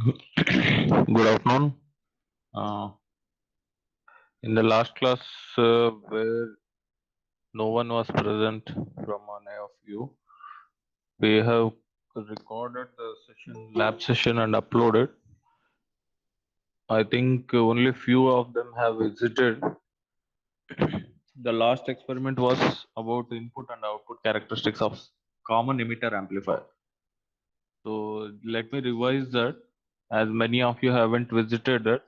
Good afternoon. Uh, in the last class, where no one was present from any of you, we have recorded the session, lab session, and uploaded. I think only few of them have visited. The last experiment was about input and output characteristics of common emitter amplifier. So let me revise that. As many of you haven't visited it,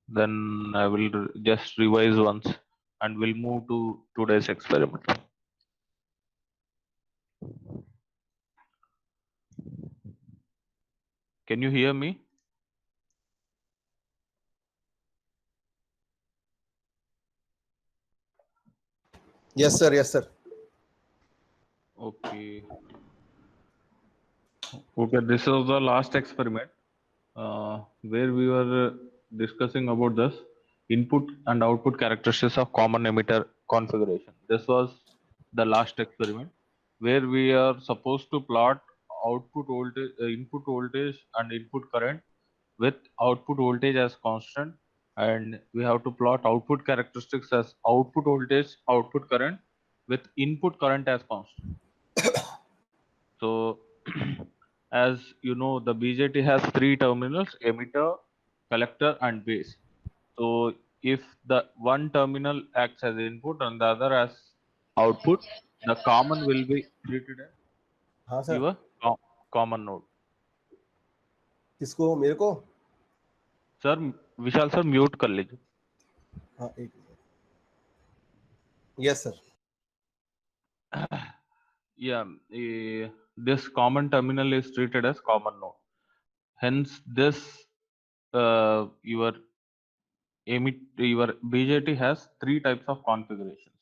then I will just revise once and we'll move to today's experiment. Can you hear me? Yes, sir. Yes, sir. Okay. Okay, this was the last experiment where we were discussing about this input and output characteristics of common emitter configuration. This was the last experiment where we are supposed to plot output voltage, input voltage and input current with output voltage as constant, and we have to plot output characteristics as output voltage, output current with input current as constant. So, as you know, the BJT has three terminals: emitter, collector, and base. So, if the one terminal acts as input and the other as output, the common will be treated as हाँ sir. your common node. किसको? मेरे को? Sir, विशाल sir mute कर लीजिए. हाँ, एक. Yes, sir. Yeah, this common terminal is treated as common node. Hence, this your BJT has three types of configurations.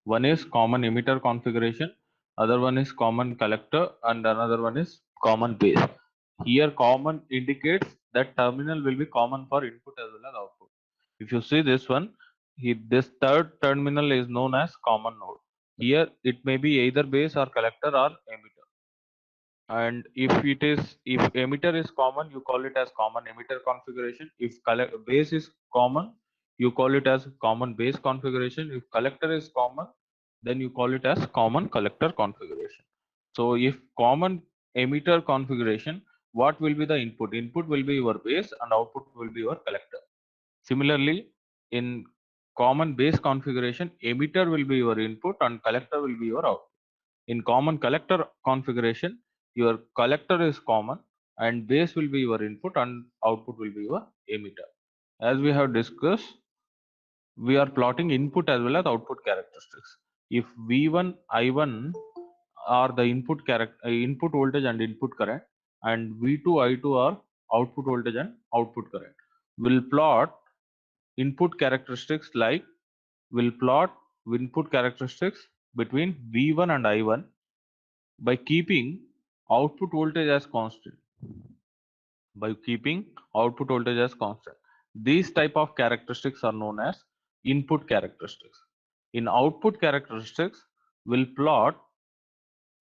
One is common emitter configuration, other one is common collector, and another one is common base. Here, common indicates that terminal will be common for input as well as output. If you see this one, this third terminal is known as common node. Here, it may be either base or collector or emitter. And if emitter is common, you call it as common emitter configuration. If base is common, you call it as common base configuration. If collector is common, then you call it as common collector configuration. So if common emitter configuration, what will be the input? Input will be your base and output will be your collector. Similarly, in common base configuration, emitter will be your input and collector will be your output. In common collector configuration, your collector is common and base will be your input and output will be your emitter. As we have discussed, we are plotting input as well as output characteristics. If V1, I1 are the input voltage and input current, and V2, I2 are output voltage and output current, we'll plot input characteristics like we'll plot input characteristics between V1 and I1 by keeping output voltage as constant. These type of characteristics are known as input characteristics. In output characteristics, we'll plot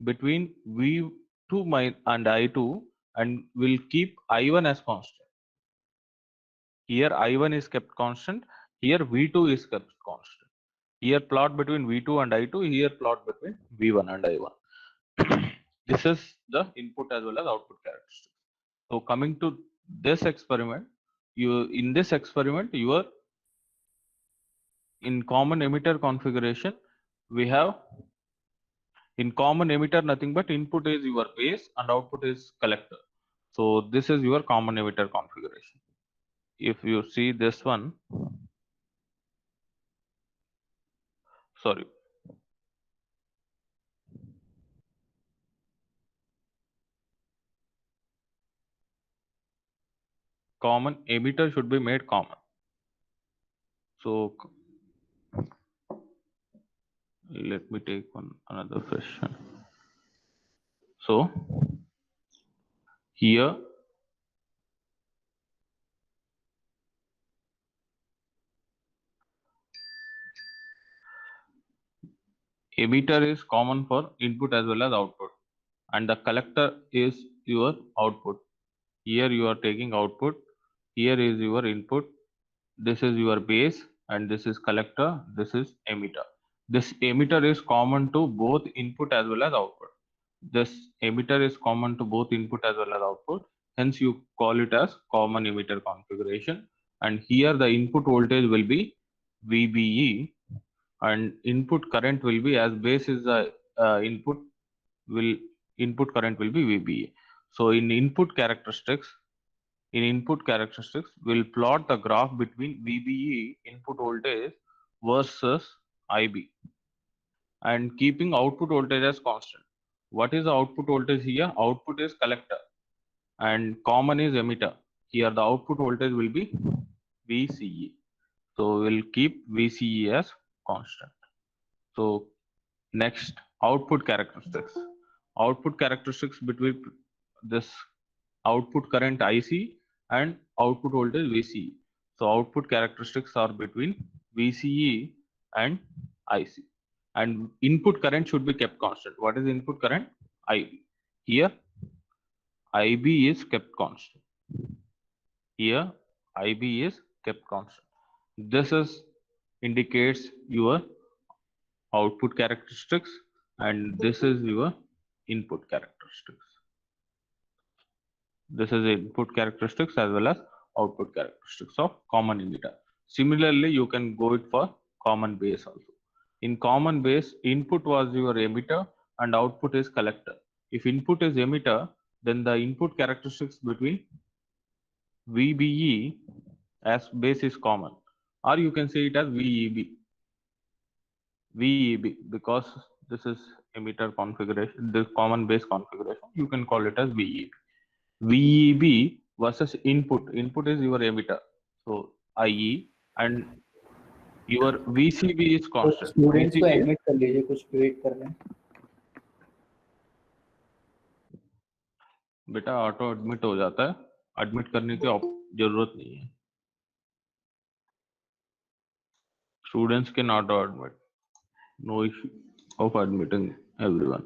between V2 and I2 and we'll keep I1 as constant. Here I1 is kept constant, here V2 is kept constant. Here plot between V2 and I2, here plot between V1 and I1. This is the input as well as output characteristics. So coming to this experiment, in common emitter configuration, we have in common emitter nothing but input is your base and output is collector. So this is your common emitter configuration. If you see this one, sorry. Common emitter should be made common. So let me take another question. So here emitter is common for input as well as output, and the collector is your output. Here you are taking output. Here is your input. This is your base, and this is collector. This is emitter. This emitter is common to both input as well as output. This emitter is common to both input as well as output. Hence, you call it as common emitter configuration. And here the input voltage will be VBE, and input current will be, as base is the input current will be VBE. So in input characteristics, we'll plot the graph between VBE input voltage versus IB, and keeping output voltage as constant. What is the output voltage here? Output is collector and common is emitter. Here the output voltage will be VCE. So we'll keep VCE as constant. So next, output characteristics. Output characteristics between this output current IC and output voltage VCE. So output characteristics are between VCE and IC. And input current should be kept constant. What is input current? IB. Here IB is kept constant. Here IB is kept constant. This is indicates your output characteristics, and this is your input characteristics. This is input characteristics as well as output characteristics of common emitter. Similarly, you can go it for common base also. In common base, input was your emitter and output is collector. If input is emitter, then the input characteristics between VBE as base is common, or you can say it as VEB. VEB, because this is emitter configuration, this common base configuration, you can call it as VEB. VEB versus input. Input is your emitter, so IE, and your VCB is constant. Students को VCB admit कर लीजिए, कुछ wait कर रहे हैं. बेटा auto admit हो जाता है, एडमिट करने की जरूरत नहीं है. Students can auto admit. No issue of admitting everyone.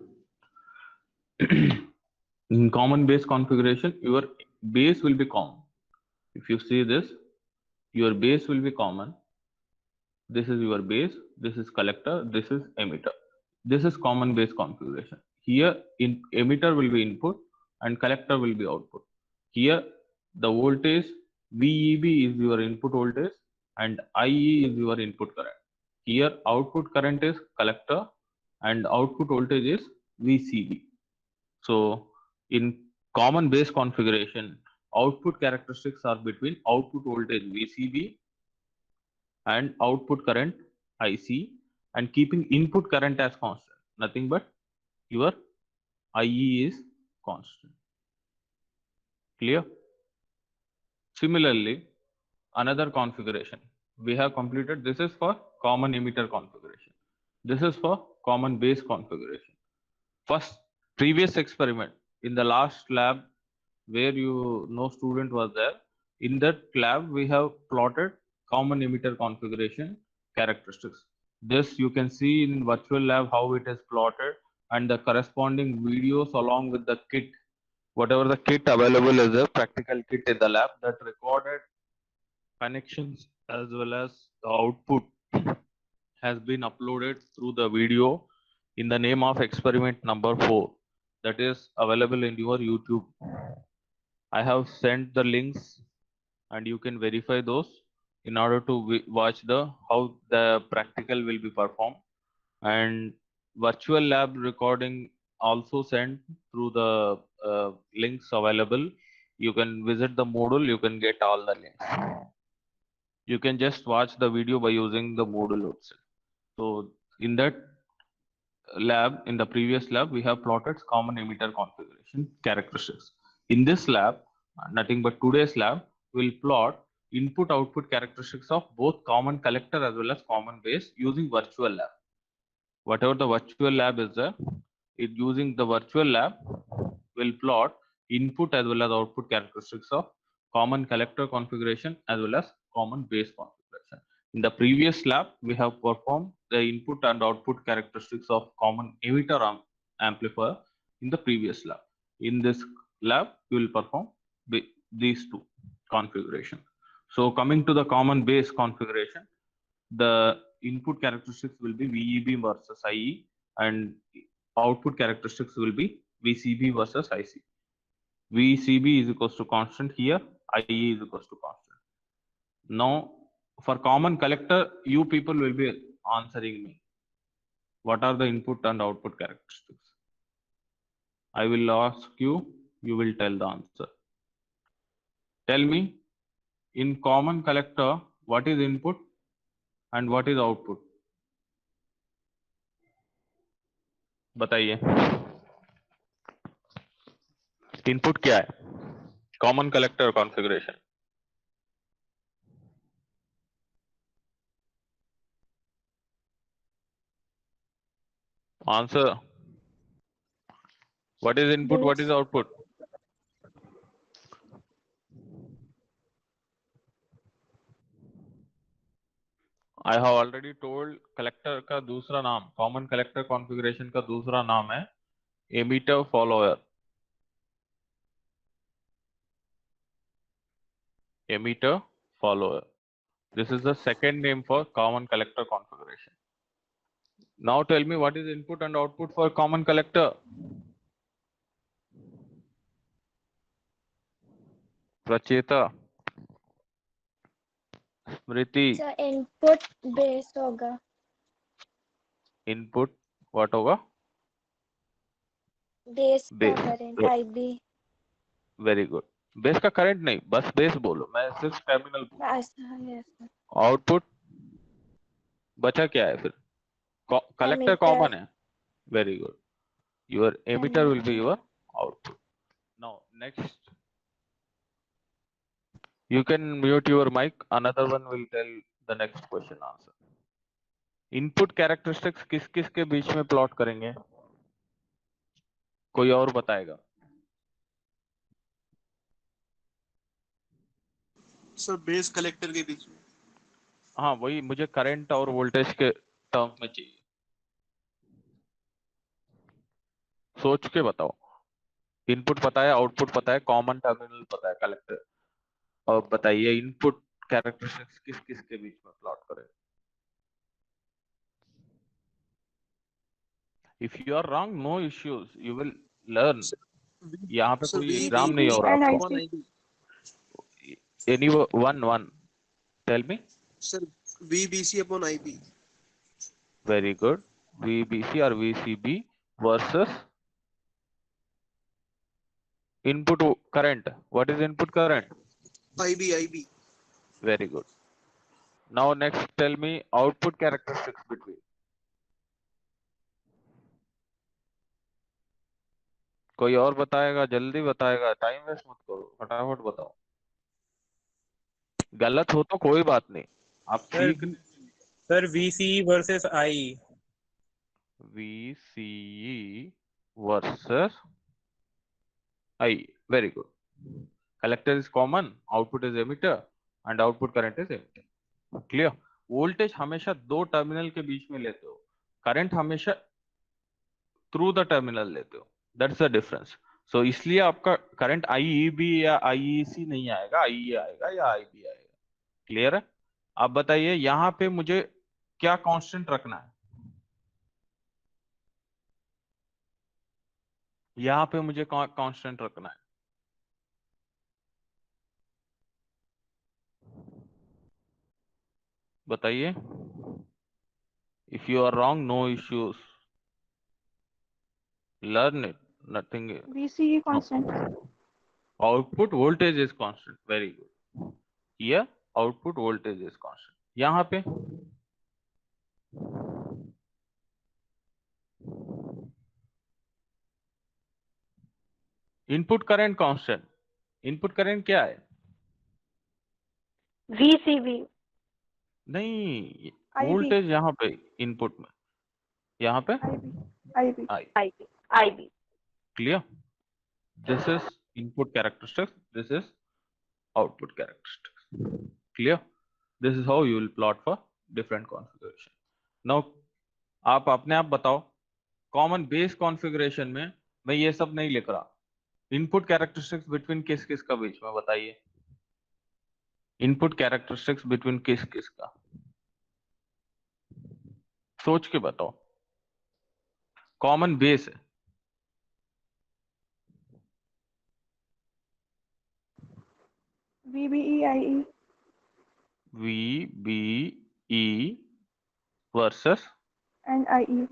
In common base configuration, your base will be common. If you see this, your base will be common. This is your base, this is collector, this is emitter. This is common base configuration. Here, emitter will be input and collector will be output. Here, the voltage VEB is your input voltage and IE is your input current. Here, output current is collector and output voltage is VCB. So, in common base configuration, output characteristics are between output voltage VCB and output current IC, and keeping input current as constant. Nothing but your IE is constant. Clear? Similarly, another configuration we have completed. This is for common emitter configuration. This is for common base configuration. First, previous experiment in the last lab where student was there. In that lab, we have plotted common emitter configuration characteristics. This you can see in virtual lab how it is plotted, and the corresponding videos along with the kit, whatever the kit available is a practical kit in the lab, that recorded connections as well as the output has been uploaded through the video in the name of experiment number 4, that is available in your YouTube. I have sent the links and you can verify those in order to watch how the practical will be performed. And virtual lab recording also sent through the links available. You can visit the Moodle, you can get all the links. You can just watch the video by using the Moodle itself. So in that lab, in the previous lab, we have plotted common emitter configuration characteristics. In this lab, nothing but today's lab, will plot input output characteristics of both common collector as well as common base using virtual lab. Whatever the virtual lab is there, using the virtual lab will plot input as well as output characteristics of common collector configuration as well as common base configuration. In the previous lab, we have performed the input and output characteristics of common emitter amplifier in the previous lab. In this lab, we will perform these two configuration. So coming to the common base configuration, the input characteristics will be VEB versus IE, and output characteristics will be VCB versus IC. VCB is equals to constant here, IE is equals to constant. Now, for common collector, you people will be answering me. What are the input and output characteristics? I will ask you, you will tell the answer. Tell me, in common collector, what is input and what is output? बताइए. Input क्या है? Common collector configuration. Answer. What is input? What is output? I have already told collector का दूसरा नाम, common collector configuration का दूसरा नाम है emitter follower. Emitter follower. This is the second name for common collector configuration. Now tell me what is input and output for common collector? Pracheta, Smriti. Sir input base होगा. Input what होगा? Base का base. Current IB. Very good. Base का current नहीं, बस base बोलो, मैं सिर्फ terminal. Yes. Output बचा क्या है फिर? Collector Emitter. कॉमन है. Very good. Your emitter will be your output. Now next, you can mute your mic. Another one will tell the next question answer. Input characteristics किस किस के बीच में plot करेंगे? कोई और बताएगा? सर बेस कलेक्टर के बीच में. हाँ, वही मुझे करंट और वोल्टेज के टर्म में चाहिए. सोच के बताओ. इनपुट पता है, आउटपुट पता है, कॉमन टर्मिनल पता है, कलेक्टर. और बताइए इनपुट कैरेक्टरिस्टिक्स किस किस के बीच में प्लॉट करें? If you are wrong, no issues. You will learn. यहाँ पे कोई एग्जाम नहीं हो रहा आपको. Anyone, tell me. Sir VBC upon IB. Very good. VBC or VCB versus input current. What is input current? IB. Very good. Now next, tell me output characteristics between. कोई और बताएगा? जल्दी बताएगा, टाइम वेस्ट मत करो, फटाफट बताओ. गलत हो तो कोई बात नहीं, आप ठीक. Sir VCE versus IE. VCE versus IE. Very good. Collector is common, output is emitter, and output current is emitter. Clear? Voltage हमेशा दो टर्मिनल के बीच में लेते हो, करंट हमेशा थ्रू द टर्मिनल लेते हो. That's the difference. सो इसलिए आपका करंट IEB या IEC नहीं आएगा, IE आएगा या IB आएगा. क्लियर है? आप बताइए यहाँ पे मुझे क्या कांस्टेंट रखना है? यहाँ पे मुझे कांस्टेंट रखना है. बताइए. If you are wrong, no issues. Learn it. Nothing. VCE constant. Output voltage is constant. Very good. Here output voltage is constant. यहाँ पे input current constant. Input current क्या है? VCB. नहीं, IB. वोल्टेज यहाँ पे इनपुट में, यहाँ पे IB. Clear? This is input characteristics. This is output characteristics. Clear? This is how you will plot for different configuration. Now, आप अपने आप बताओ, कॉमन बेस कॉन्फ़िगरेशन में मैं ये सब नहीं लिख रहा. इनपुट कैरेक्टरिस्टिक्स बिटवीन किस किस का बीच में बताइए, इनपुट कैरेक्टरिस्टिक्स बिटवीन किस किस का, सोच के बताओ। कॉमन बेस है, VBEIE VBE versus and IE.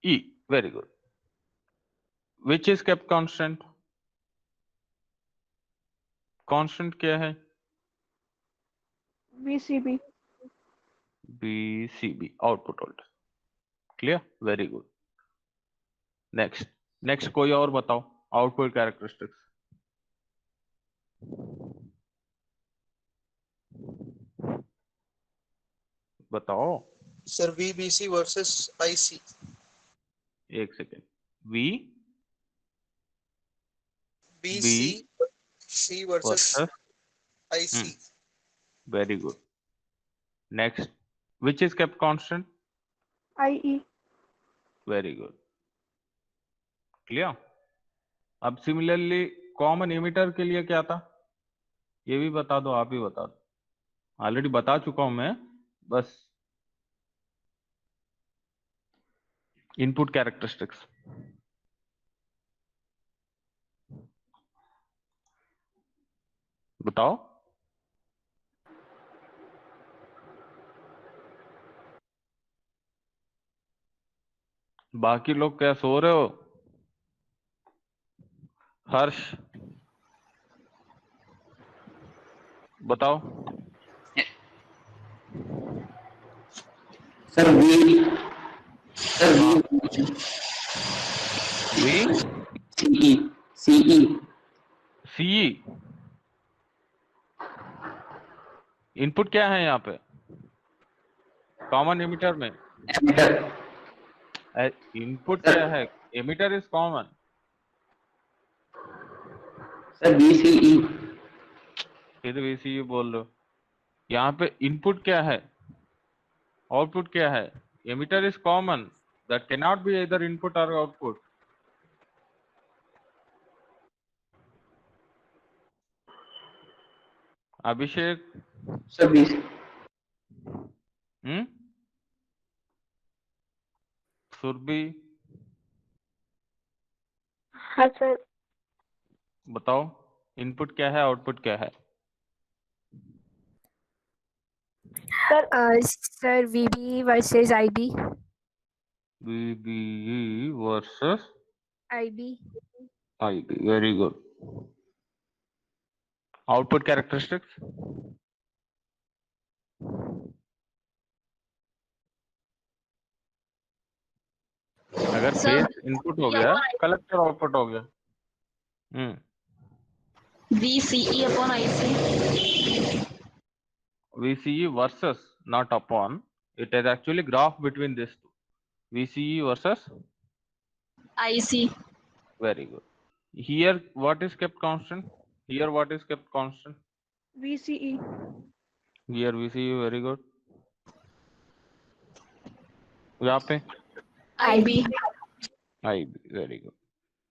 IE, very good. Which is kept constant? Constant क्या है? VCB. BCB, output voltage. Clear? Very good. Next कोई और बताओ आउटपुट कैरेक्टरिस्टिक्स। बताओ। Sir VBC versus IC। एक second, V BC versus versus, IC। Very good. Next, which is kept constant? IE. Very good, clear. अब similarly common emitter के लिए क्या था, ये भी बता दो, आप ही बता दो। ऑलरेडी बता चुका हूं मैं, बस इनपुट कैरेक्टरिस्टिक्स बताओ। बाकी लोग क्या सो रहे हो? हर्ष बताओ। Sir V CE CE input क्या है यहाँ पे कॉमन एमिटर में? एमिटर। इनपुट क्या है? Emitter is common. Sir VCE। फिर VCE बोल रहे हो। यहाँ पे इनपुट क्या है, आउटपुट क्या है? Emitter is common, that can not be इधर इनपुट और आउटपुट। अभिषेक, सर VC। सुरभि हाँ सर। बताओ, इनपुट क्या है, आउटपुट क्या है? Sir VBE versus IB। VBE versus IB। IB, very good. Output characteristics अगर बेस इनपुट हो गया, कलेक्टर आउटपुट हो गया। VCE upon IC. VCE versus, not upon. It is actually graph between these two. VCE versus IC. very good. Here what is kept constant? Here what is kept constant? VCE. Here VCE, very good. यहाँ पे IB. IB, very good.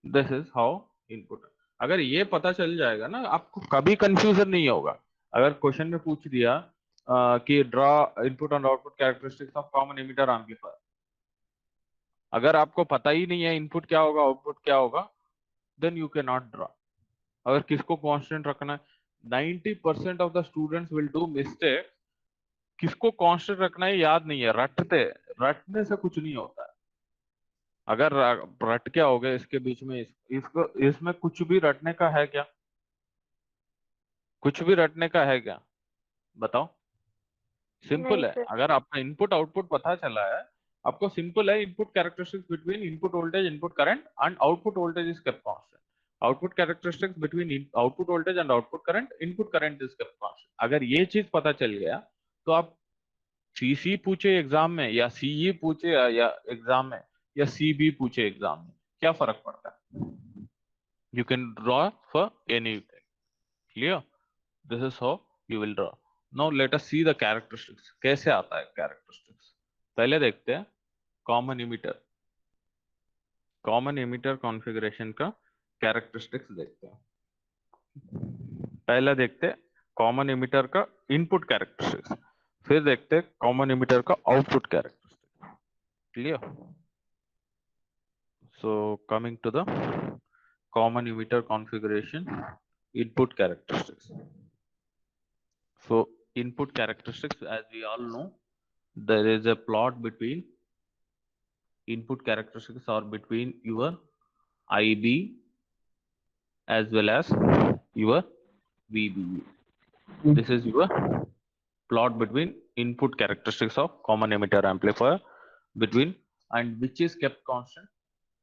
This is how input. अगर ये पता चल जाएगा ना, आपको कभी कंफ्यूजन नहीं होगा। अगर क्वेश्चन में पूछ दिया कि draw input and output characteristics of common emitter amplifier, अगर आपको पता ही नहीं है इनपुट क्या होगा आउटपुट क्या होगा, then you can not draw. अगर किसको कांस्टेंट रखना है, 90% of the students will do mistake. किसको कांस्टेंट रखना है याद नहीं है, रटने से कुछ नहीं होता है। अगर रट क्या हो गया इसके बीच में, इसको इसमें कुछ भी रटने का है क्या? कुछ भी रटने का है क्या? बताओ। सिंपल है। अगर आपका इनपुट आउटपुट पता चला है, आपको सिंपल है, input characteristics between input voltage, input current and output voltage is kept constant. Output characteristics between output voltage and output current, input current is kept constant. अगर ये चीज पता चल गया तो आप सीसी पूछे एग्जाम में या सीई पूछे या एग्जाम में या सीबी पूछे एग्जाम में, क्या फर्क पड़ता है? You can draw for anything. Clear? This is how you will draw. Now let us see the characteristics. कैसे आता है कैरेक्टरिस्टिक्स? पहले देखते हैं common emitter. Common emitter configuration का कैरेक्टरिस्टिक्स देखते हैं। पहला देखते हैं कॉमन एमिटर का इनपुट कैरेक्टरिस्टिक्स, फिर देखते हैं कॉमन एमिटर का output characteristics. Clear? So coming to the common emitter configuration input characteristics. So input characteristics, as we all know, there is a plot between input characteristics or between your IB as well as your VBE. This is your plot between input characteristics of common emitter amplifier between, and which is kept constant.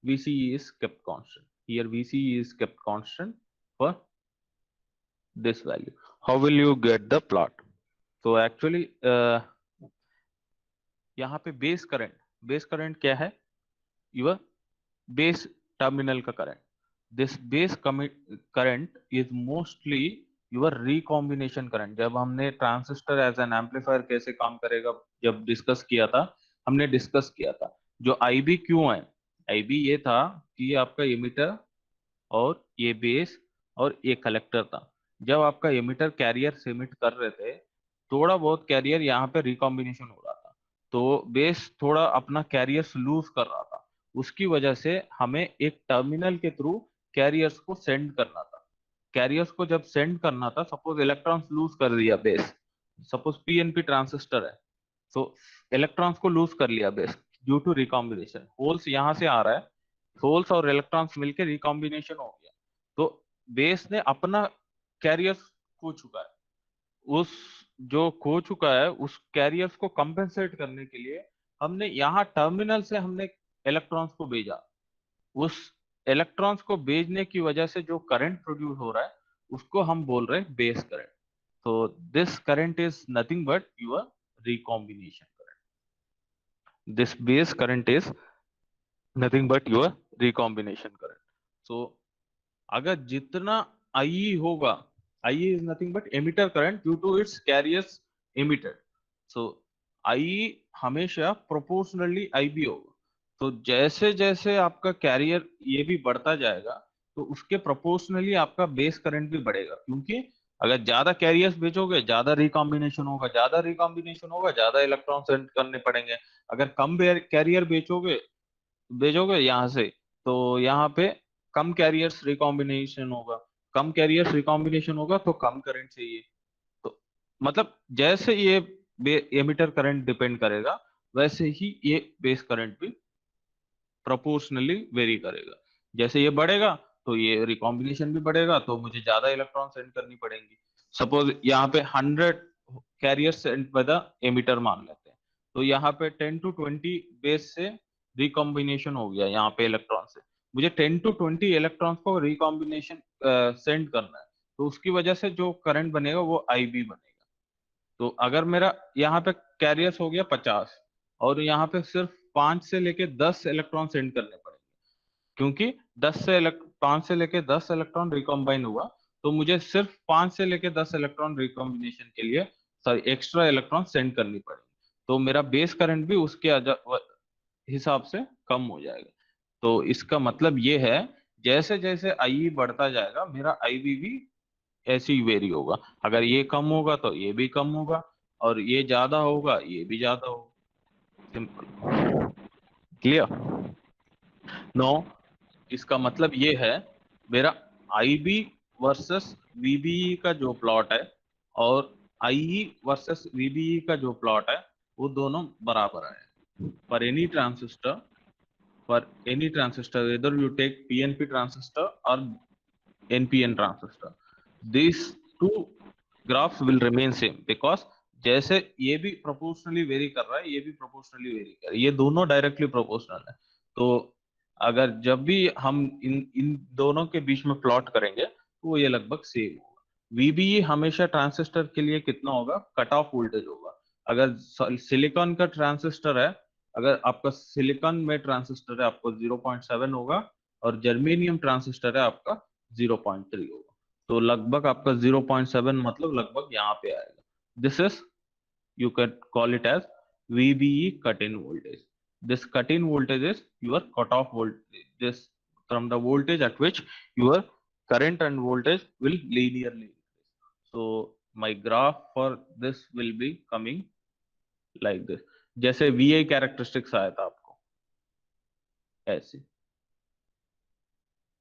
VCE is kept constant. Here VCE is kept constant for this value. How will you get the plot? So actually यहाँ पे base current क्या है? Your base terminal का current. This base current is mostly your recombination current. जब हमने transistor as an amplifier कैसे काम करेगा जब डिस्कस किया था, हमने डिस्कस किया था जो IB क्यों है. IB ये था कि आपका एमिटर और ये बेस और ये कलेक्टर था. जब आपका एमिटर कैरियर से एमिट कर रहे थे, थोड़ा बहुत कैरियर यहाँ पे रिकॉम्बिनेशन हो रहा था, तो बेस थोड़ा अपना कैरियर्स लूज कर रहा था. उसकी वजह से हमें एक टर्मिनल के थ्रू कैरियर्स को सेंड करना था. कैरियर्स को जब सेंड करना था, सपोज इलेक्ट्रॉन्स लूज कर दिया बेस, सपोज PNP ट्रांजिस्टर है, तो इलेक्ट्रॉन्स को लूज कर लिया base due to recombination. Holes यहाँ से आ रहा है, होल्स और इलेक्ट्रॉन्स मिलकर रिकॉम्बिनेशन हो गया, तो बेस ने अपना कैरियर्स खो चुका है. उस जो खो चुका है उस कैरियर्स को कंपेंसेट करने के लिए हमने यहाँ टर्मिनल से हमने इलेक्ट्रॉन्स को भेजा. उस इलेक्ट्रॉन्स को भेजने की वजह से जो करंट प्रोड्यूस हो रहा है उसको हम बोल रहे हैं बेस करंट. तो this current is nothing but your recombination current. This base current is nothing but your recombination current. So अगर जितना IE होगा, IE is nothing but emitter current due to its carriers emitted. So IE हमेशा proportionally IB होगा. तो जैसे जैसे आपका career ये भी बढ़ता जाएगा तो उसके प्रोपोर्शनली आपका बेस करंट भी बढ़ेगा, क्योंकि अगर ज्यादा कैरियर्स भेजोगे ज्यादा रिकॉम्बिनेशन होगा, ज्यादा रिकॉम्बिनेशन होगा ज्यादा इलेक्ट्रॉन सेंड करने पड़ेंगे. अगर कम कैरियर भेजोगे यहाँ से, तो यहाँ पे कम कैरियर्स रिकॉम्बिनेशन होगा, कम कैरियर्स रिकॉम्बिनेशन होगा तो कम करंट चाहिए. तो मतलब जैसे ये एमिटर करंट डिपेंड करेगा वैसे ही ये बेस करंट भी प्रोपोर्शनली वेरी करेगा. जैसे ये बढ़ेगा तो ये रिकॉम्बिनेशन भी बढ़ेगा, तो मुझे ज्यादा इलेक्ट्रॉन सेंड करनी पड़ेंगी. सपोज यहाँ पे 100 carrier send by the emitter मान लेते हैं, तो यहाँ पे 10 to 20 बेस से रिकॉम्बिनेशन हो गया यहाँ पे इलेक्ट्रॉन से. मुझे 10 to 20 इलेक्ट्रॉन्स को रिकॉम्बिनेशन सेंड करना है, तो उसकी वजह से जो करंट बनेगा वो IB बनेगा. तो अगर मेरा यहाँ पे कैरियर्स हो गया 50 और यहाँ पे सिर्फ 5 से लेके 10 इलेक्ट्रॉन सेंड करने पड़ेंगे, क्योंकि 5 से लेके 10 इलेक्ट्रॉन रिकॉम्बाइन हुआ, तो मुझे सिर्फ 5 से लेके 10 इलेक्ट्रॉन रिकॉम्बिनेशन के लिए एक्स्ट्रा इलेक्ट्रॉन सेंड करनी पड़ेगी. तो मेरा बेस करंट भी उसके हिसाब से कम हो जाएगा. तो इसका मतलब ये है जैसे जैसे IE बढ़ता जाएगा मेरा IB भी ऐसे ही वेरी होगा. अगर ये कम होगा तो ये भी कम होगा, और ये ज्यादा होगा ये भी ज्यादा होगा. सिंपल. क्लियर? नो, इसका मतलब ये है मेरा IB वर्सेस VBE का जो प्लॉट है और IE वर्सेस VBE का जो प्लॉट है वो दोनों बराबर है. For any transistor, whether you take PNP transistor or NPN transistor, these two graphs will remain same, because जैसे ये भी प्रोपोर्शनली वेरी कर रहा है, ये भी प्रोपोर्शनली वेरी कर रहा है, ये दोनों डायरेक्टली प्रोपोर्शनल है. तो अगर जब भी हम इन दोनों के बीच में प्लॉट करेंगे तो ये लगभग सेम होगा. VBE हमेशा ट्रांजिस्टर के लिए कितना होगा? कट ऑफ वोल्टेज होगा. अगर सिलिकॉन का ट्रांजिस्टर है, अगर आपका सिलिकॉन में ट्रांजिस्टर है आपको 0.7 होगा, और जर्मेनियम ट्रांजिस्टर है आपका 0.3 होगा. तो लगभग आपका 0.7 मतलब लगभग यहाँ पे आएगा. This is, you can call it as VBE cut in voltage. This cut-in voltage is your cutoff voltage. This from the voltage at which your current and voltage will linearly increase. So my graph for this will be coming like this. जैसे VI characteristics आया था आपको, ऐसे.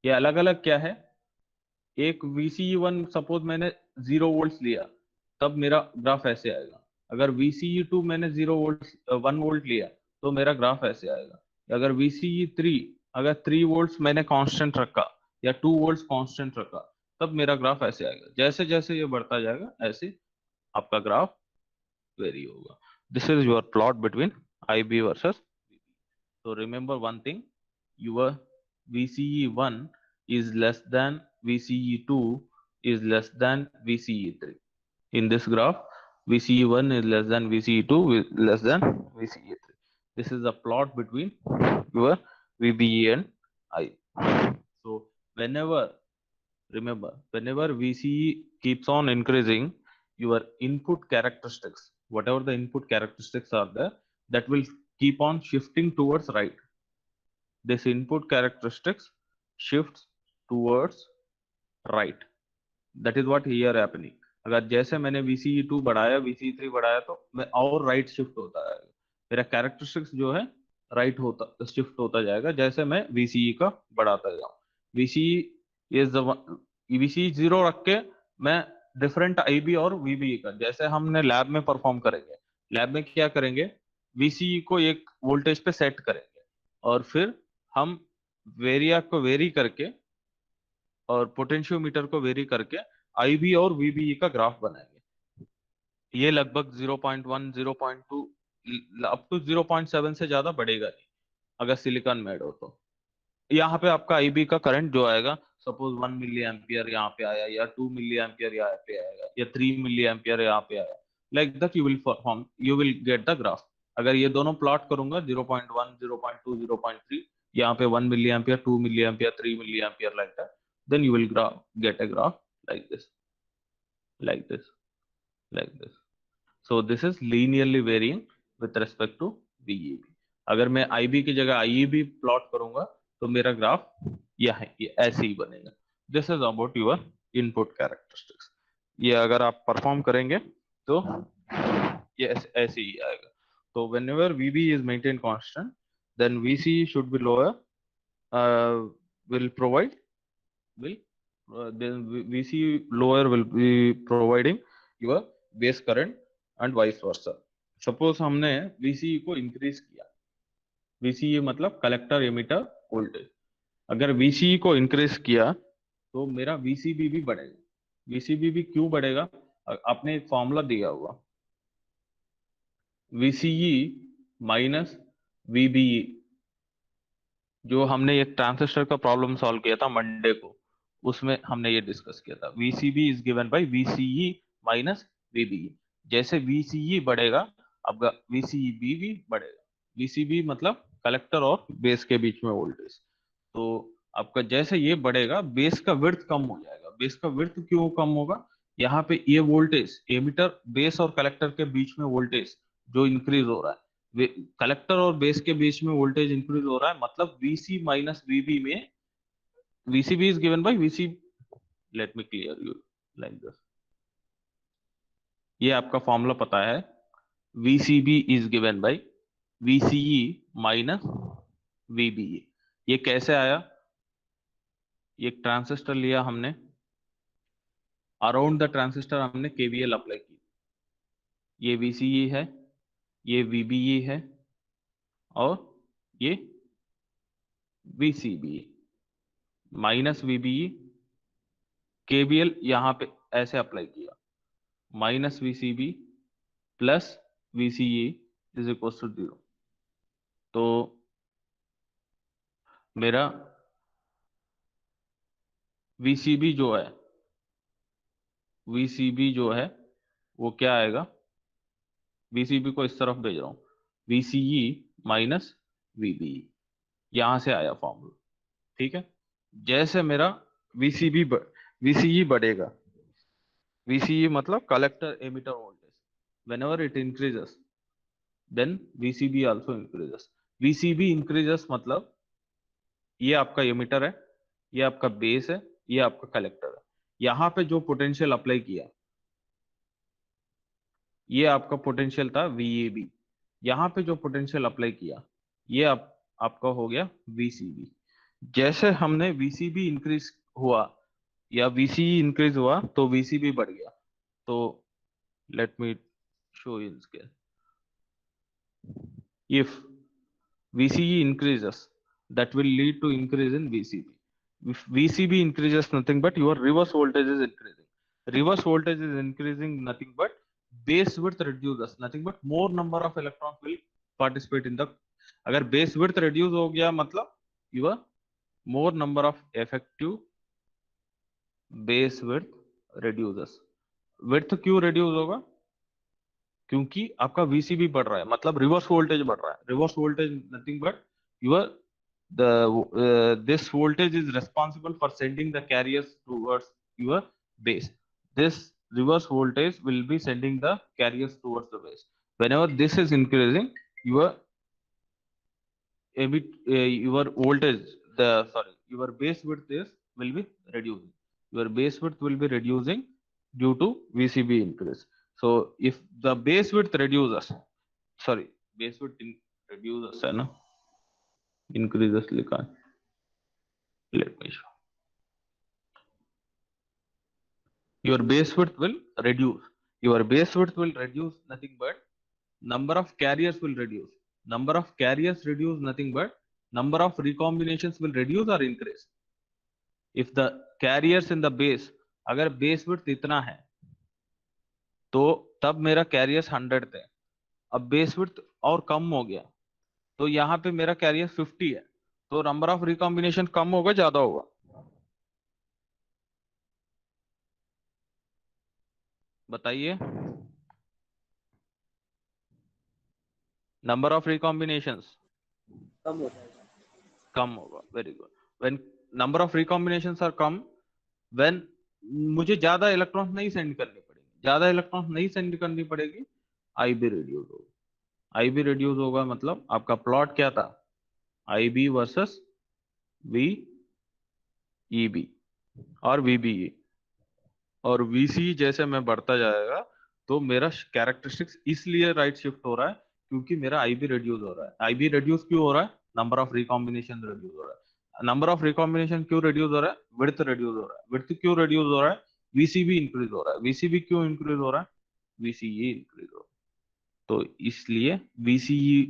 ये अलग अलग क्या है, एक VCE1 सपोज मैंने 0 वोल्ट लिया, तब मेरा ग्राफ ऐसे आएगा. अगर VCE2 मैंने 0 वोल्ट 1 वोल्ट लिया तो मेरा ग्राफ ऐसे आएगा. अगर VCE3 अगर 3 वोल्ट्स मैंने कांस्टेंट रखा या 2 वोल्ट्स कांस्टेंट रखा, तब मेरा ग्राफ ऐसे आएगा. जैसे जैसे ये बढ़ता जाएगा ऐसे आपका ग्राफ वेरी होगा. This is your plot between IB versus VB. So remember one thing, your VCE1 is less than VCE2 is less than VCE3. In this graph, VCE1 is less than VCE2 is less than VCE3. This is the plot between your VBE and I. So whenever, remember, whenever VCE keeps on increasing, your input characteristics, whatever the input characteristics are there, that will keep on shifting towards right. This input characteristics shifts towards right. That is what here happening. अगर जैसे मैंने VCE2 बढ़ाया, VCE3 बढ़ाया, तो मैं और right shift होता है. मेरा कैरेक्टरिस्टिक्स जो है राइट होता शिफ्ट होता जाएगा जैसे मैं VCE का बढ़ाता जाऊं. VCE 0 रख के मैं डिफरेंट IB और VBE का, जैसे हमने लैब में परफॉर्म करेंगे. लैब में क्या करेंगे, VCE को एक वोल्टेज पे सेट करेंगे और फिर हम वेरिया को वेरी करके और पोटेंशियोमीटर को वेरी करके IB और VBE का ग्राफ बनाएंगे. ये लगभग 0.1, 0.2 अप टू 0.7 से ज्यादा बढ़ेगा नहीं अगर सिलिकॉन मेड हो तो. यहाँ पे आपका IB का करंट जो आएगा, सपोज 1 मिली एम्पियर यहाँ पे आया या 2 मिली एम्पियर यहाँ पे आएगा या 3 मिली एम्पियर यहाँ पे आया, like that you will get the graph. अगर ये दोनों प्लॉट करूंगा 0.1, 0.2, 0.3, यहाँ पे 1 milliampere, 2 milli ampere, 3 milliampere, like that, then you will get a graph like this, like this, like this. So this is linearly varying with respect to VEB. अगर मैं IB की जगह IEB plot करूंगा तो मेरा graph ये ऐसे ही बनेगा. This is about your input characteristics. ये अगर आप परफॉर्म करेंगे तो ये ऐसे ही आएगा. तो whenever VB is maintained constant, then VC should be lower, then VC lower will be providing your base current and vice versa. Suppose हमने VCE को इंक्रीज किया, VCE मतलब कलेक्टर एमिटर वोल्टेज. अगर VCE को इंक्रीज किया तो मेरा VCB भी बढ़ेगा. VCB भी क्यों बढ़ेगा, आपने एक फॉर्मूला दिया हुआ, VCE माइनस VBE. जो हमने एक ट्रांजिस्टर का प्रॉब्लम सॉल्व किया था मंडे को, उसमें हमने ये डिस्कस किया था. VCB is given by VCE minus VBE. जैसे VCE बढ़ेगा आपका VCB भी बढ़ेगा. VCB मतलब कलेक्टर और बेस के बीच में वोल्टेज. तो आपका जैसे ये बढ़ेगा बेस का विड्थ कम हो जाएगा. बेस का विड्थ क्यों कम होगा, यहाँ पे ये वोल्टेज एमिटर, बेस और कलेक्टर के बीच में वोल्टेज जो इंक्रीज हो रहा है, कलेक्टर और बेस के बीच में वोल्टेज इंक्रीज हो रहा है, मतलब VC माइनस VB में VCB is given by VC. Let me clear you like this. ये आपका फॉर्मूला पता है, VCB is given by VCE minus VBE. ये कैसे आया, एक ट्रांजिस्टर लिया हमने, अराउंड द ट्रांजिस्टर हमने KVL अप्लाई की. ये VCE है, ये VBE है और ये VCB माइनस VBE. KVL यहाँ पे ऐसे अप्लाई किया, minus VCB plus VCE is equal to 0. तो मेरा VCB जो है, VCB जो है वो क्या आएगा, VCB को इस तरफ भेज रहा हूं, VCE माइनस VBE. यहां से आया फॉर्मूला. ठीक है. जैसे मेरा VCE बढ़ेगा, VCE मतलब collector emitter voltage, whenever it increases then VCB also increases. VCB increases मतलब ये आपका एमिटर है, ये आपका बेस है, ये आपका कलेक्टर है। यहाँ पे जो पोटेंशियल अप्लाई किया ये आपका पोटेंशियल था VAB। यहाँ पे जो पोटेंशियल अप्लाई किया ये आपका हो गया VCB। जैसे हमने VCB इंक्रीज हुआ या VCE इंक्रीज हुआ तो VCB बढ़ गया। तो let me show in scale. If VCE increases, that will lead to increase in VCB. If VCB increases nothing but your reverse voltage is increasing. Reverse voltage is increasing nothing but base width reduces nothing but more number of electrons will participate in the. अगर base width reduce हो गया मतलब your more number of effective base width reduces. Width क्यों reduce होगा? क्योंकि आपका VCB बढ़ रहा है मतलब रिवर्स वोल्टेज बढ़ रहा है। Reverse voltage nothing but your this voltage is responsible for sending the carriers towards your base. This reverse voltage will be sending the carriers towards the base. Whenever this is increasing, your voltage, your base width will be reducing. Your base width will be reducing due to VCB increase. So if the base width reduces, base width reduces है ना, increases लिखा है, let me show. Your base width will reduce. Your base width will reduce nothing but number of carriers will reduce. Number of carriers reduce nothing but number of recombinations will reduce or increase. If the carriers in the base, अगर base width इतना है तो तब मेरा carriers 100 थे, अब base width और कम हो गया तो यहाँ पे मेरा कैरियर 50 है, तो नंबर ऑफ रिकॉम्बिनेशन कम होगा ज्यादा होगा? बताइए। नंबर ऑफ रिकॉम्बिनेशंस कम होगा। Very good. When number of recombinations are कम, व्हेन मुझे ज्यादा इलेक्ट्रॉन्स नहीं सेंड करनी पड़ेगी, ज्यादा इलेक्ट्रॉन्स नहीं सेंड करनी पड़ेगी, IB रिड्यूस होगा। IB रिड्यूस होगा मतलब आपका प्लॉट क्या था, IB वर्सेस VEB और VBE और VCE जैसे मैं बढ़ता जाएगा तो मेरा कैरेक्टरिस्टिक्स इसलिए राइट शिफ्ट हो रहा है क्योंकि मेरा IB रिड्यूस हो रहा है। IB रिड्यूस क्यों हो रहा है? नंबर ऑफ रिकॉम्बिनेशन रिड्यूस हो रहा है। नंबर ऑफ रिकॉम्बिनेशन क्यों रिड्यूस हो रहा है? विड्थ रिड्यूस हो रहा है। विड्थ क्यों रिड्यूस हो रहा है? VCB इंक्रीज हो रहा है। VCB क्यों इंक्रीज हो रहा है? VCE इंक्रीज हो रहा है। तो इसलिए VCE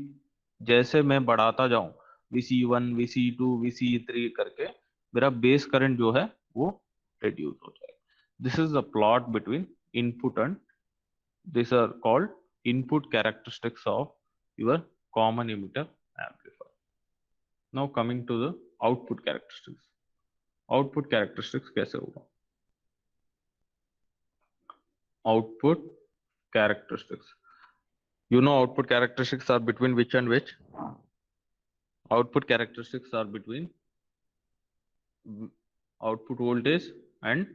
जैसे मैं बढ़ाता जाऊं, VCE1, VCE2, VCE3 करके मेरा बेस करंट जो है वो रिड्यूस हो जाएगा। This is the plot between input and these are called input characteristics of your common emitter amplifier. Now coming to the output characteristics. Output characteristics कैसे होगा? Output characteristics. You know output characteristics are between which and which? Output characteristics are between output voltage and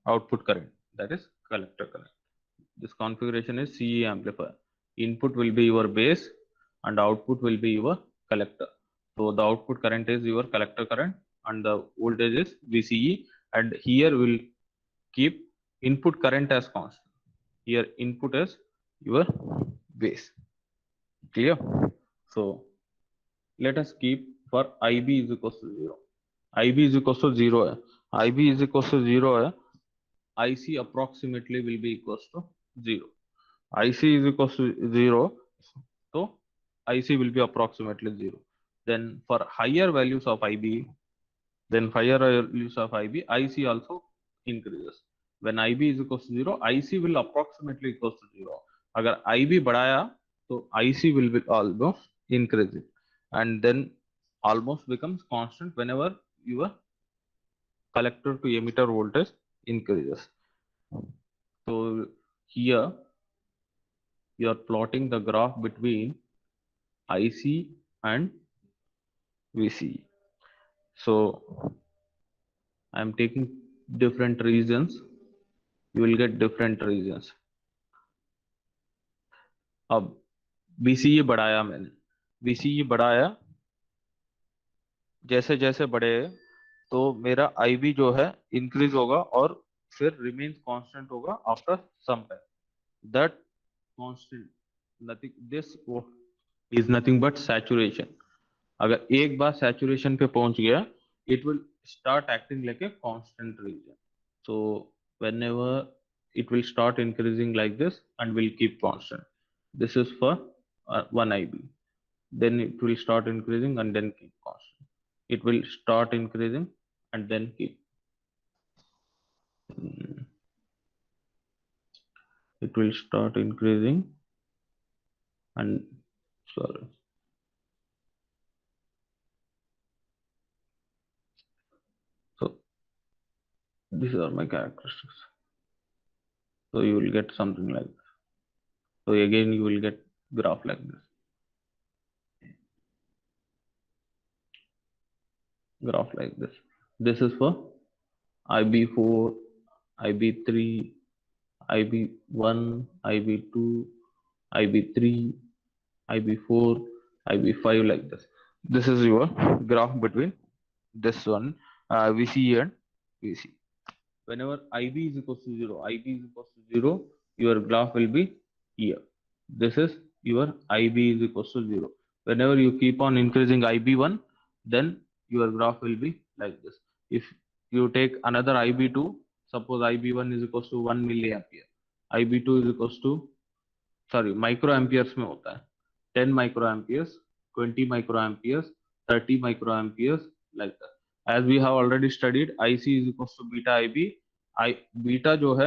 output current, that is collector current. This configuration is CE amplifier. Input will be your base and output will be your collector. So the output current is your collector current and the voltage is VCE, and here we'll keep input current as constant. Here input is your base. Clear? So let us keep for IB is equals to 0. IB is equals to 0 है, IB is equals to 0 है, IC approximately will be equals to 0. IC is equals to 0, so IC will be approximately 0. Then for higher values of IB, IC also increases. When IB is equals to 0, IC will approximately equals to 0. अगर IB बढ़ाया तो IC will be almost increasing, and then almost becomes constant whenever your collector to emitter voltage increases. So here you are plotting the graph between IC and VCE. So I am taking different regions, you will get different regions. अब VCE बढ़ाया मैंने, VCE बढ़ाया जैसे जैसे बढ़े तो मेरा IB जो है इंक्रीज होगा और फिर रिमेन्स कांस्टेंट होगा after some time. That constant nothing this is nothing but saturation. अगर एक बार सैचुरेशन पे पहुंच गया, it will start acting like a constant region. So whenever it will start increasing like this and will keep constant. This is for 1 IB. Then it will start increasing and then keep constant. It will start increasing and then keep. It will start increasing and sorry. So these are my characteristics. So you will get something like this. So again you will get graph like this. Graph like this. This is for IB4, IB3, IB1, IB2, IB3, IB4, IB5 like this. This is your graph between this one, VCE and VC. Whenever IB is equals to 0, IB is equals to 0, your graph will be here. This is your IB is equals to 0. Whenever you keep on increasing IB1, then your graph will be like this. If you take another IB2, suppose IB1 is equals to 1 milliampere, IB2 is equals to, sorry, microamperes में होता है 10 microamperes, 20 microamperes, 30 microamperes like that. As we have already studied, IC is equals to beta IB. Beta जो है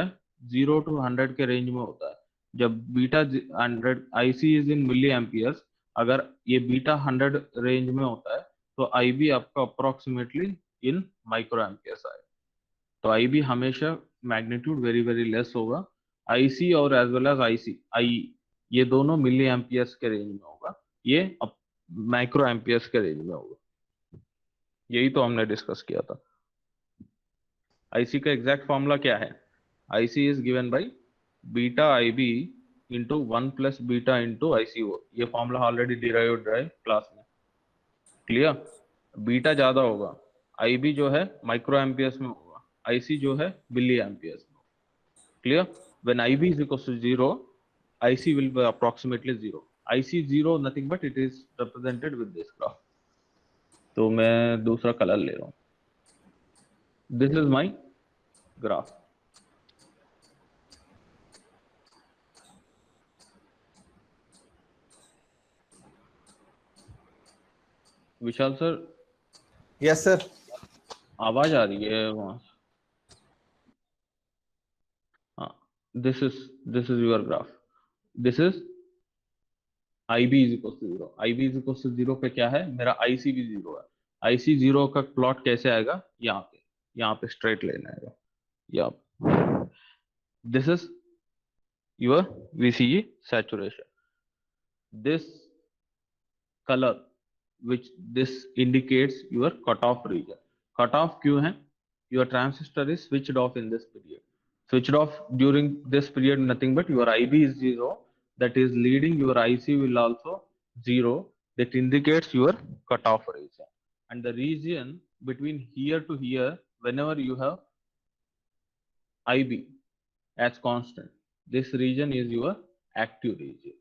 0 to 100 के range में होता है। जब beta 100, IC is in milliamperes, अगर ये बीटा 100 रेंज में होता है तो IB आपका अप्रोक्सीमेटली इन माइक्रोएम्पियर्स आएगा। तो IB हमेशा मैग्नीट्यूड वेरी वेरी लेस होगा। IC और एज वेल एज IE ये दोनों मिली एम्पियर्स के रेंज में होगा, ये माइक्रो एम्पियर्स के रेंज में होगा। यही तो हमने डिस्कस किया था। IC का एग्जैक्ट फॉर्मूला क्या है? IC is given by beta IB into 1 plus beta into ICO। ये फॉर्मूला ऑलरेडी डिराइव्ड है क्लास में, क्लियर? बीटा ज्यादा होगा, IB जो है माइक्रो एम्पियर्स में होगा, IC जो है मिली एम्पियर्स में। Clear? When IB is equals to 0, IC will be approximately 0. IC 0 nothing but it is represented with this graph. तो मैं दूसरा कलर ले रहा हूँ। This is my graph. Vishal sir, Yes, sir. आवाज आ रही है वहां से? हाँ, this is your graph. This is IB is equals to 0. IB is equals to 0 पे क्या है? मेरा IC भी 0 है। IC 0 का प्लॉट कैसे आएगा? यहाँ पे स्ट्रेट लाइन आएगा, यहाँ पे। This is your VCE saturation. This color which this indicates your cutoff region. Cutoff क्यों है? Your transistor is switched off in this period. Switched off during this period, nothing but your IB is 0. That is leading your IC will also 0. That indicates your cutoff region. And the region between here to here, whenever you have IB as constant, this region is your active region.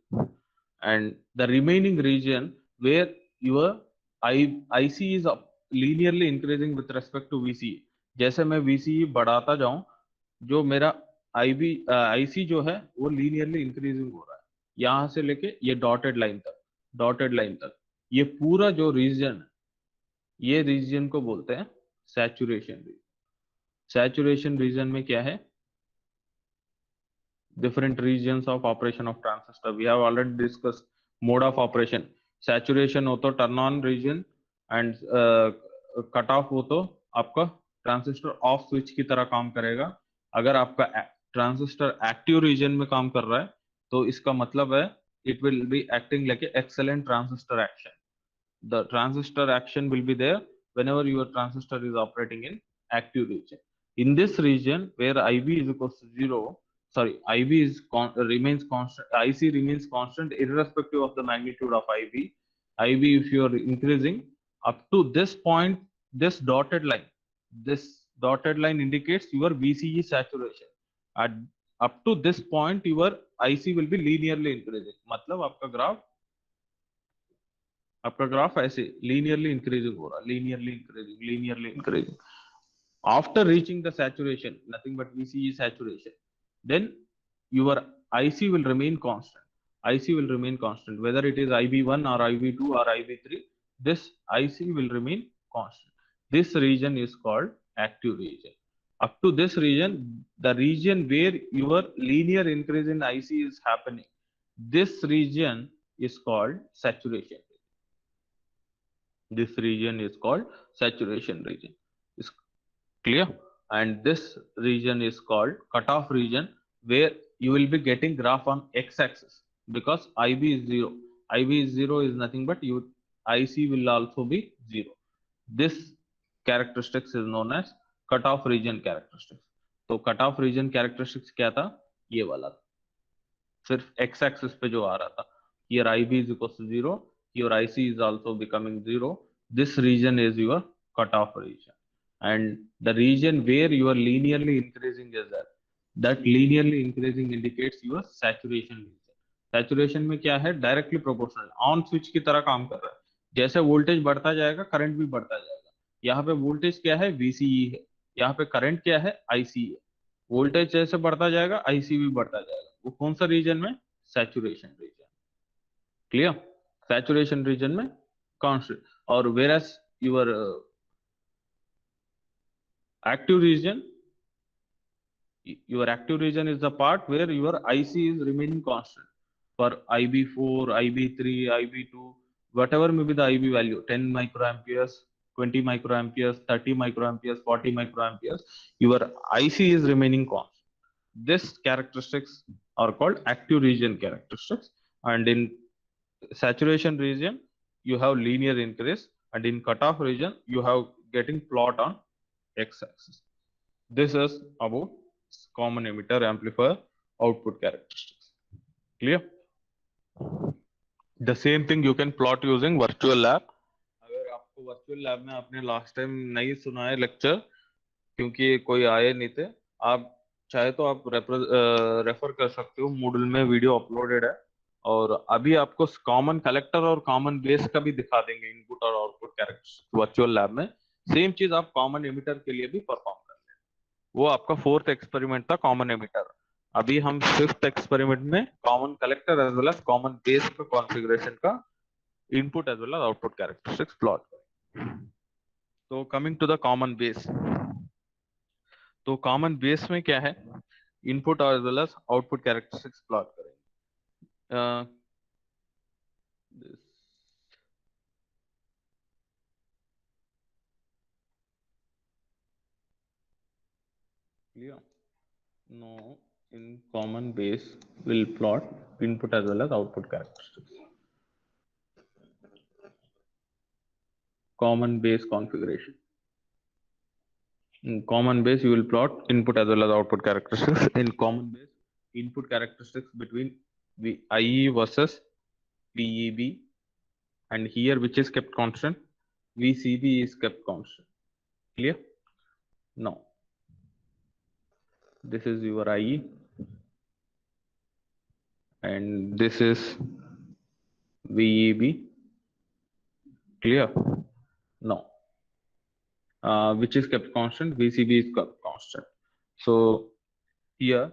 And the remaining region where your IC is linearly increasing with respect to VCE. जैसे मैं VCE बढ़ाता जाऊं, जो मेरा IC जो है वो linearly increasing हो रहा है, यहां से लेके ये डॉटेड लाइन तक, ये पूरा जो रीजन है, ये रीजन को बोलते हैं सैचुरेशन रीजन। सैचुरेशन रीजन में क्या है? Different regions of operation of transistor. We have already discussed mode of operation. Saturation हो तो turn on region and cut off हो तो आपका ट्रांजिस्टर ऑफ स्विच की तरह काम करेगा। अगर आपका ट्रांजिस्टर एक्टिव रीजन में काम कर रहा है तो इसका मतलब है it will be acting like an excellent transistor action. The transistor action will be there whenever your transistor is operating in active region. In this region where IB is equals to 0, sorry, IB is remains constant, IC remains constant irrespective of the magnitude of IB. IB, if you are increasing, up to this point, this dotted line indicates your VCE saturation. At up to this point, your IC will be linearly increasing. मतलब आपका graph ऐसे linearly increasing हो रहा, linearly increasing. After reaching the saturation, nothing but VCE saturation, then your IC will remain constant. IC will remain constant, whether it is IB1 or IB2 or IB3. This IC will remain constant. This region is called active region. Up to this region, the region where your linear increase in IC is happening, this region is called saturation. This region is called saturation region. Is clear? And this region is called cutoff region, where you will be getting graph on x-axis, because IB is 0. IB is 0 is nothing but IC will also be 0. This characteristics is known as cutoff region characteristics. तो cutoff region characteristics क्या था? ये वाला था, सिर्फ x-axis पे जो आ रहा था. Here IB is equals to 0. Your IC is also becoming 0. This region is your cutoff region. And the region where you are linearly increasing is that linearly increasing indicates your saturation region. Saturation में क्या है? Directly proportional, on switch की तरह काम कर रहा है. जैसे वोल्टेज बढ़ता जाएगा, करंट भी बढ़ता जाएगा. यहाँ पे वोल्टेज क्या है? VCE है. यहाँ पे करंट क्या है? IC है. वोल्टेज जैसे बढ़ता जाएगा, IC भी बढ़ता जाएगा. वो कौन सा रीजन में? Saturation region. Clear? Saturation region में कांस्टेंट. और whereas your active region is the part where your IC is remaining constant for IB4, IB3, IB2, whatever may be the IB value, 10 microamperes, 20 microamperes, 30 microamperes, 40 microamperes, your IC is remaining constant. This characteristics are called active region characteristics. And in saturation region, you have linear increase, and in cutoff region, you have getting plot on x-axis. This is about common emitter amplifier output characteristics. Clear? The same thing you can plot using virtual lab. अगर आपको virtual lab में आपने last time नहीं सुना है lecture, क्योंकि कोई आए नहीं थे, आप चाहे तो आप रेफर कर सकते हो. Moodle में वीडियो अपलोडेड है, और अभी आपको कॉमन कलेक्टर और कॉमन बेस का भी दिखा देंगे इनपुट और आउटपुट कैरेक्टरिस्टिक्स वर्चुअल लैब में. सेम चीज आप कॉमन एमिटर के लिए भी परफॉर्म कर लें. वो आपका 4th एक्सपेरिमेंट था कॉमन एमिटर. अभी हम 5th एक्सपेरिमेंट में common collector as well as common base का कॉन्फ़िगरेशन का input as well as output characteristics plot करेंगे. तो coming to the common base, तो कॉमन बेस में क्या है? Input as well as output characteristics plot करेंगे. This clear? No, in common base will plot input as well as output characteristics. Common base configuration. In common base, you will plot input as well as output characteristics. In common base, input characteristics between IE versus VEB, and here which is kept constant? VCB is kept constant. Clear? Now, this is your IE, and this is VEB. Clear? No. Which is kept constant? VCB is kept constant. So here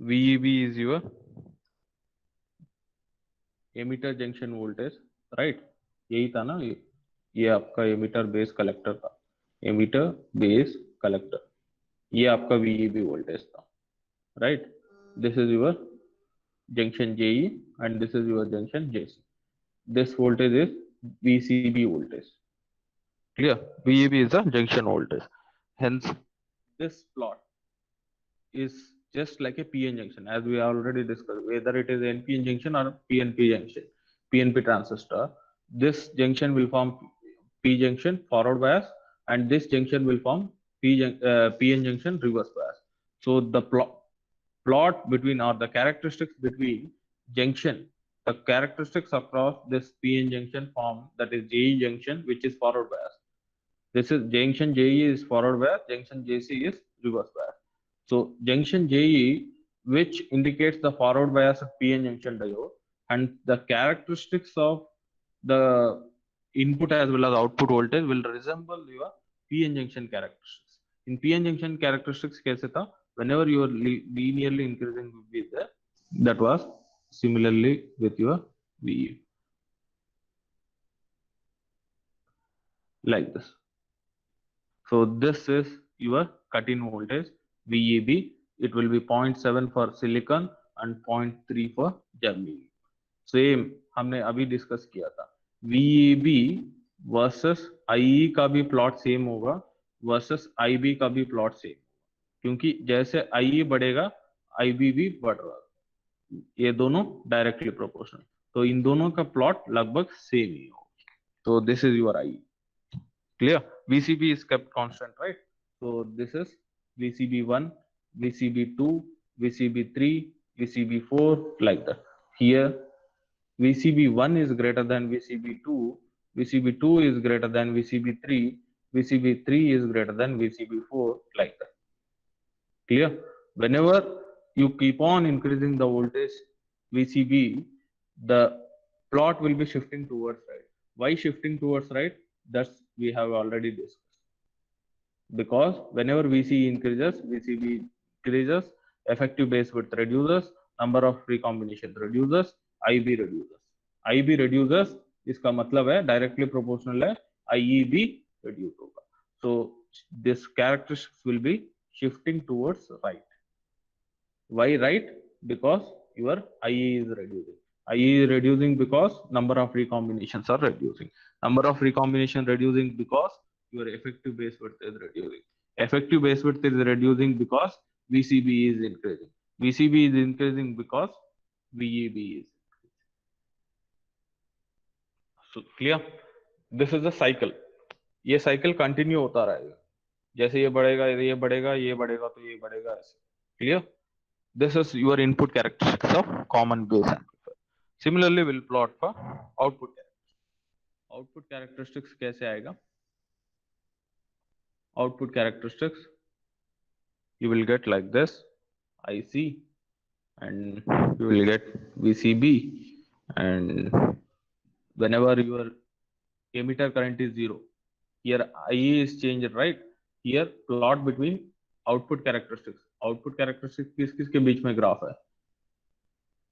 VEB is your emitter junction voltage, right? यही था ना, ये आपका emitter base collector था, emitter base collector. ये आपका VEB voltage था, right? This is your junction JE and this is your junction JC. This voltage is VCB voltage. Clear? VEB is the junction voltage. Hence, this plot is just like a PN junction, as we already discussed, whether it is NPN junction or PNP junction, PNP transistor. This junction will form P junction forward bias, and this junction will form PN junction reverse bias. So the plot between, or the characteristics between junction, the characteristics across this PN junction form, that is JE junction, which is forward bias. This is junction JE is forward bias, junction JC is reverse bias. So junction JE, which indicates the forward bias of PN junction diode, and the characteristics of the input as well as output voltage will resemble your PN junction characteristics. In PN junction characteristics kaise tha, whenever you are linearly increasing with the, that was similarly with your VE, like this. So this is your cut-in voltage VEB. It will be 0.7 for silicon and 0.3 for germanium. Same हमने अभी discuss किया था. VEB versus IE का भी plot same होगा, versus IB का भी plot same, क्योंकि जैसे IE बढ़ेगा IB भी बढ़ रहा है. ये दोनों डायरेक्टली प्रोपोर्शनल, तो इन दोनों का प्लॉट लगभग सेम ही होगा. तो this is your IE. Clear? VCB is kept constant, right? So this is VCB1, VCB2, VCB3, VCB4, like that. Here VCB1 is greater than VCB2, VCB2 is greater than VCB3, VCB3 is greater than VCB4, like that. Clear? Whenever you keep on increasing the voltage VCB, the plot will be shifting towards right. Why shifting towards right? That's we have already discussed. Because whenever VCE increases, VCB increases, effective base width reduces, number of recombination reduces, IB reduces. IB reduces, इसका मतलब है directly proportional है IEB reduce होगा. So this characteristics will be shifting towards right. Why right? Because your IE is reducing. IE is reducing because number of recombinations are reducing. Number of recombination reducing because your effective base width is reducing. Effective base width is reducing because VCB is increasing. VCB is increasing because VEB is increasing. So clear? This is a cycle. ये cycle continue होता रहेगा. जैसे ये बढ़ेगा, ये बढ़ेगा, ये बढ़ेगा, तो ये बढ़ेगा ऐसे. Clear? This is your input characteristics of common base amplifier. Similarly, we'll plot for output characteristics. Output characteristics कैसे आएगा? Output characteristics you will get like this: IC, and you will get VCB, and whenever your emitter current is 0, here IE is changed, right? Here plot between output characteristics. Output characteristics किस-किसके बीच में graph है?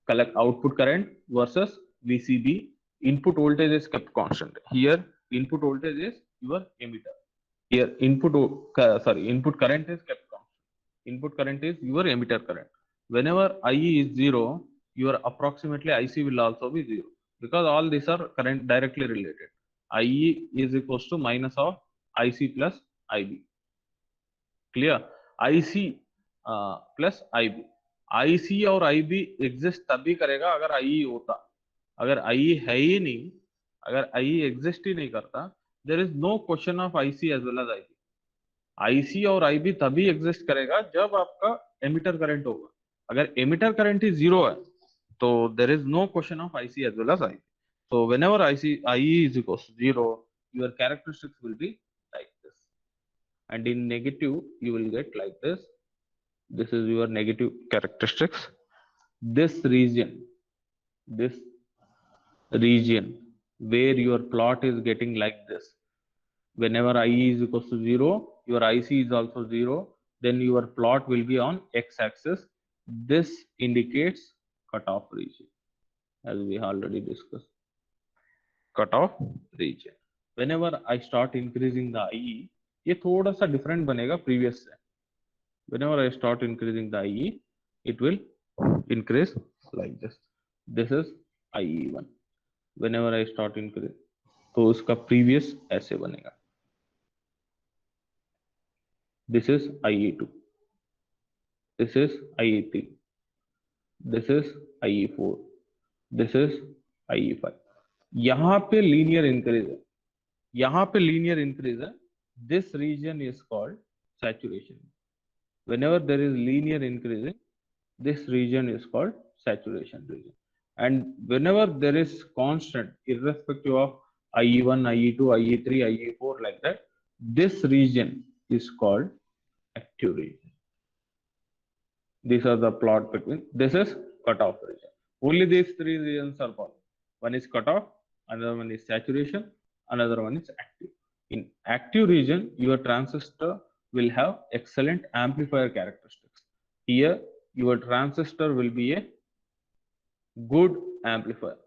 Collect output current versus VCB. Input voltage is kept constant. Here input voltage is your emitter. Here input current is kept constant. Input current is your emitter current. Whenever IE is 0, your approximately IC will also be 0, because all these are current directly related. IE is equals to minus of IC plus IB. Clear? IC plus IB. IC और IB exist तभी करेगा अगर IE होता. अगर IE है ही नहीं, अगर IE exist ही नहीं करता, there is no question of IC as well as IB. IC और IB तभी एग्जिस्ट करेगा जब आपका एमिटर करंट होगा. अगर एमिटर करंट ही 0 है, तो there is no question of IC as well as IB. So whenever IE is equals to 0, your characteristics will be like this. And in negative, you will get like this. This is your negative characteristics. This region where your plot is getting like this, whenever IE is equals to 0, your IC is also 0, then your plot will be on x-axis. This indicates cutoff region, as we already discussed. Cutoff region. Whenever I start increasing the IE, ये थोड़ा सा different बनेगा previous से. Whenever I start increasing the IE, it will increase like this. This is IE1. Whenever I start increase, तो उसका previous ऐसे बनेगा. This is IE2. This is IE3. This is IE4. This is IE5. यहाँ पे linear increase है. यहाँ पे linear increase है. This region is called saturation. Whenever there is linear increasing, this region is called saturation region. And whenever there is constant, irrespective of IE1, IE2, IE3, IE4, like that, this region is called active region. These are the plot between, this is cutoff region. Only these three regions are followed. One is cutoff, another one is saturation, another one is active. In active region, your transistor will have excellent amplifier characteristics. Here, your transistor will be a good amplifier.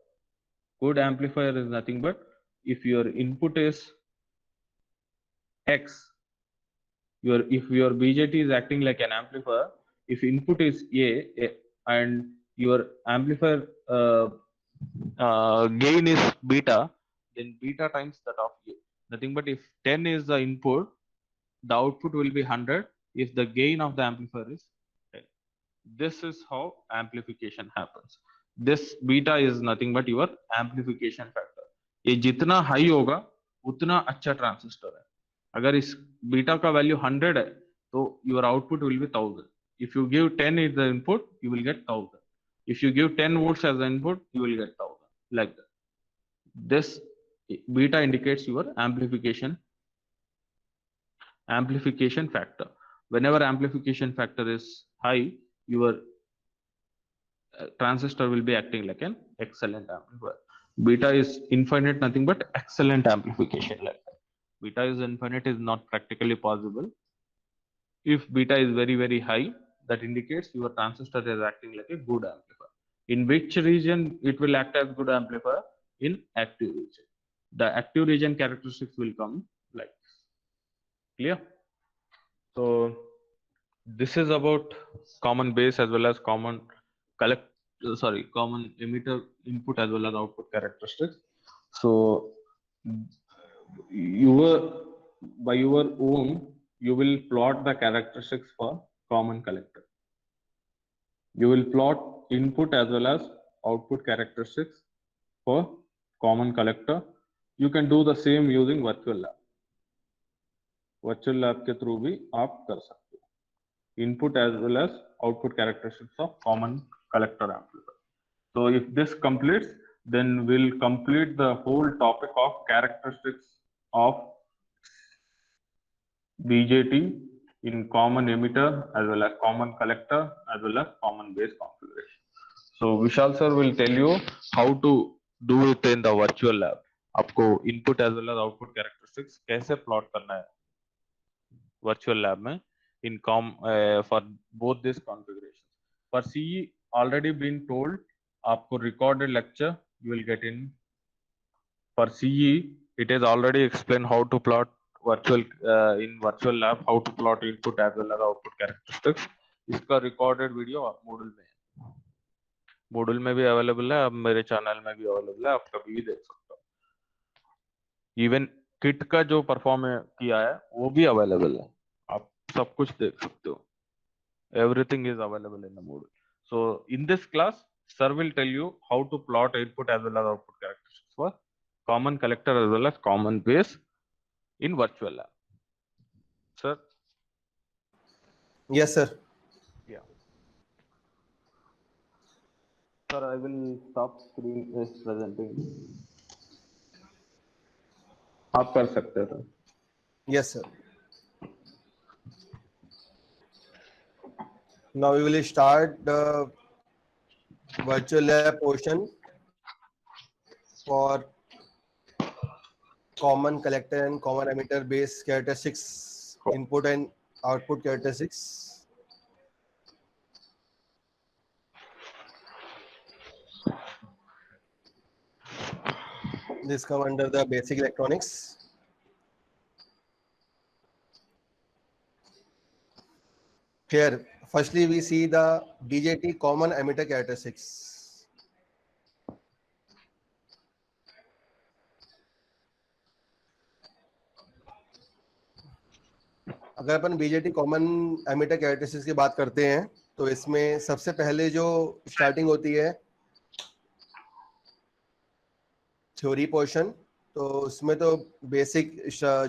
Good amplifier is nothing but if your input is X, if your BJT is acting like an amplifier, if input is A and your amplifier gain is beta, then beta times that of A. Nothing but if 10 is the input, the output will be 100 if the gain of the amplifier is 10. This is how amplification happens. This beta is nothing but your amplification factor. ये जितना high होगा उतना अच्छा transistor है. अगर इस beta का value 100 है तो your output will be 1000. If you give 10 as the input, you will get 1000. If you give 10 volts as the input, you will get 1000. Like that. This beta indicates your amplification factor. Whenever amplification factor is high, your transistor will be acting like an excellent amplifier. Beta is infinite, nothing but excellent amplification like that. Beta is infinite is not practically possible. If beta is very, very high, that indicates your transistor is acting like a good amplifier. In which region it will act as good amplifier? In active region. The active region characteristics will come like this. Clear? So this is about common base as well as common common emitter input as well as output characteristics. So by your own, you will plot the characteristics for common collector. You will plot input as well as output characteristics for common collector. You can do the same using virtual lab. Virtual lab के through भी आप कर सकते हो. Input as well as output characteristics of common collector amplifier. So if this completes, then we'll complete the whole topic of characteristics of BJT in common emitter as well as common collector as well as common base configuration. So Vishal sir will tell you how to do it in the virtual lab. आपको input as well as output characteristics कैसे plot करना है virtual lab में in for both these configurations. For CE already been told, आपको recorded lecture you will get in. For CE it is already explained how to plot in virtual lab, how to plot input as well as output characteristics. इसका recorded video आप Moodle में है. Moodle में भी available है, अब मेरे channel में भी available है, आप कभी भी देख सकते हो. Even kit का जो perform किया है वो भी available है, आप सब कुछ देख सकते हो. Everything is available in the Moodle. So in this class, sir will tell you how to plot input as well as output characteristics for common collector as well as common base in virtual lab. Sir? Yes, sir. Yeah. Sir, I will stop screen presenting. आप कर सकते हो. Yes, sir. Now we will start the virtual lab portion for common collector and common emitter base characteristics, input and output characteristics. This come under the basic electronics. Here, firstly, we see the BJT common emitter characteristics. अगर अपन BJT common emitter characteristics की बात करते हैं तो इसमें सबसे पहले जो स्टार्टिंग होती है थ्योरी पोर्शन, तो उसमें तो बेसिक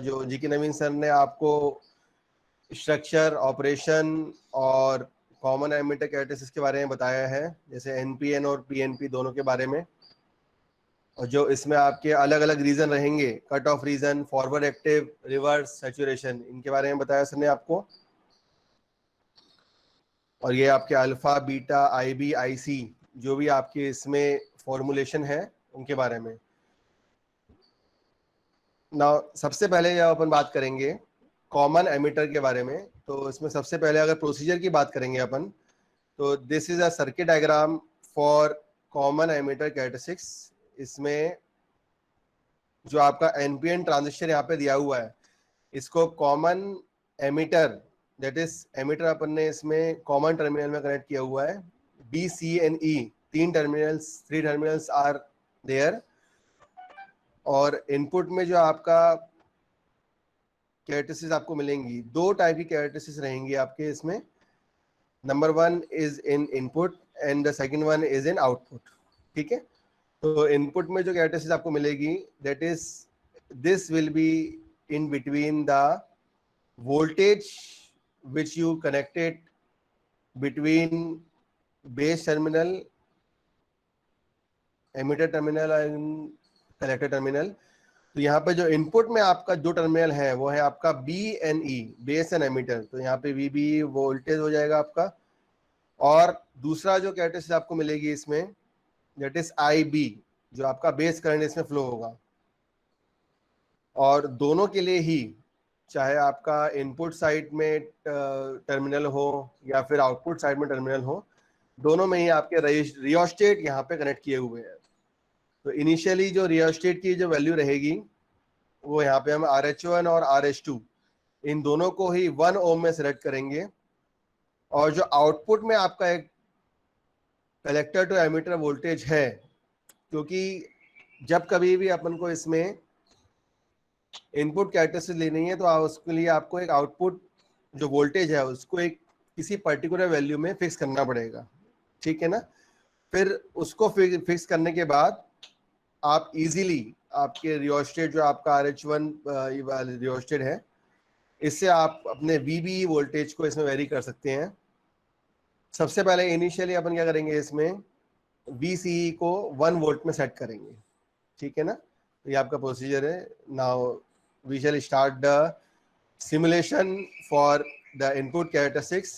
जो जी के नवीन सर ने आपको स्ट्रक्चर, ऑपरेशन और कॉमन एमिटर कैरेक्टरिस्टिक्स के बारे में बताया है, जैसे एनपीएन और पीएनपी दोनों के बारे में, और जो इसमें आपके अलग अलग रीजन रहेंगे, cut off region, forward active, reverse, saturation, इनके बारे में बताया सर ने आपको। और ये आपके अल्फा, बीटा, आईबी, आईसी जो भी आपके इसमें फॉर्मुलेशन है उनके बारे में। ना सबसे पहले जब अपन बात करेंगे कॉमन एमिटर के बारे में, तो इसमें सबसे पहले अगर प्रोसीजर की बात करेंगे अपन, तो this is a circuit diagram for common emitter characteristics. इसमें जो आपका एनपीएन ट्रांजिस्टर यहाँ पे दिया हुआ है, इसको common emitter, that is emitter अपन ने इसमें कॉमन टर्मिनल में कनेक्ट किया हुआ है, B C and E, 3 terminals are there. और इनपुट में जो आपका कैरेक्टरिस्टिक्स आपको मिलेंगी, 2 टाइप की कैरेक्टरिस्टिक्स रहेंगी आपके इसमें। Number 1 is in input and the second one is in output, ठीक है। तो इनपुट में जो कैरेक्टरिस्टिक्स आपको मिलेगी, that is this will be in between the voltage which you connected between base terminal, emitter terminal and collector terminal। तो यहाँ पे जो इनपुट में आपका 2 टर्मिनल है वो है आपका B N E, base and emitter. तो यहाँ पे वी बी वोल्टेज हो जाएगा आपका। और दूसरा जो कैरेक्टरिस्टिक्स आपको मिलेगी इसमें, दैट इज आई बी, जो आपका बेस करंट इसमें फ्लो होगा। और दोनों के लिए ही, चाहे आपका इनपुट साइड में टर्मिनल हो या फिर आउटपुट साइड में टर्मिनल हो, दोनों में ही आपके रियोस्टेट यहाँ पे कनेक्ट किए हुए हैं। तो इनिशियली जो रियोस्टेट की जो वैल्यू रहेगी वो यहाँ पे हम RH1 और RH2 इन दोनों को ही 1 ओम में सेलेक्ट करेंगे। और जो आउटपुट में आपका एक कलेक्टर टू एमिटर वोल्टेज है, क्योंकि जब कभी भी अपन को इसमें इनपुट कैरेक्टरिस्टिक्स लेनी है तो उसके लिए आपको एक आउटपुट जो वोल्टेज है उसको एक किसी पर्टिकुलर वैल्यू में फिक्स करना पड़ेगा, ठीक है ना। फिर उसको फिक्स करने के बाद आप इजीली आपके रियोस्टेट जो आपका RH1 रियोस्टेट है, इससे आप अपने VB वोल्टेज को इसमें वेरी कर सकते हैं। सबसे पहले इनिशियली अपन क्या करेंगे, इसमें VCE को 1 वोल्ट में सेट करेंगे, ठीक है ना। तो ये आपका प्रोसीजर है। Now we shall start the simulation for the input characteristics.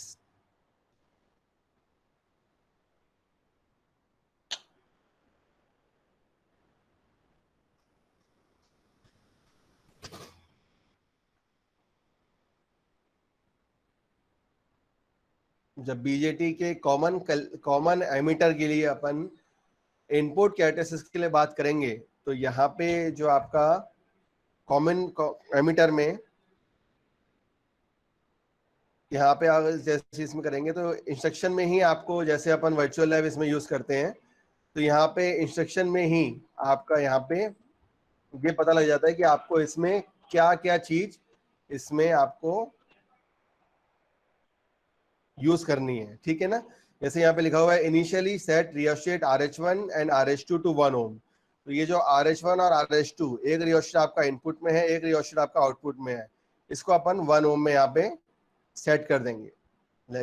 जब बीजेटी के कॉमन एमिटर के लिए अपन इनपुट कैरेक्टरिस्टिक्स के लिए बात करेंगे, तो यहाँ पे जो आपका कॉमन एमिटर में यहाँ पे अगर जैसे इसमें करेंगे तो इंस्ट्रक्शन में ही आपको, जैसे अपन वर्चुअल लैब इसमें यूज करते हैं, तो यहाँ पे इंस्ट्रक्शन में ही आपका यहाँ पे ये पता लग जाता है कि आपको इसमें क्या क्या चीज इसमें आपको यूज करनी है, ठीक है ना। जैसे यहाँ पे लिखा हुआ है initially set rheostat RH1 and RH2 to 1 ohm. तो ये जो RH1 और RH2, एक रियोस्टेट आपका इनपुट में है, एक रियोस्टेट आपका आउटपुट में है, इसको अपन 1 ओम में यहाँ पे सेट कर देंगे,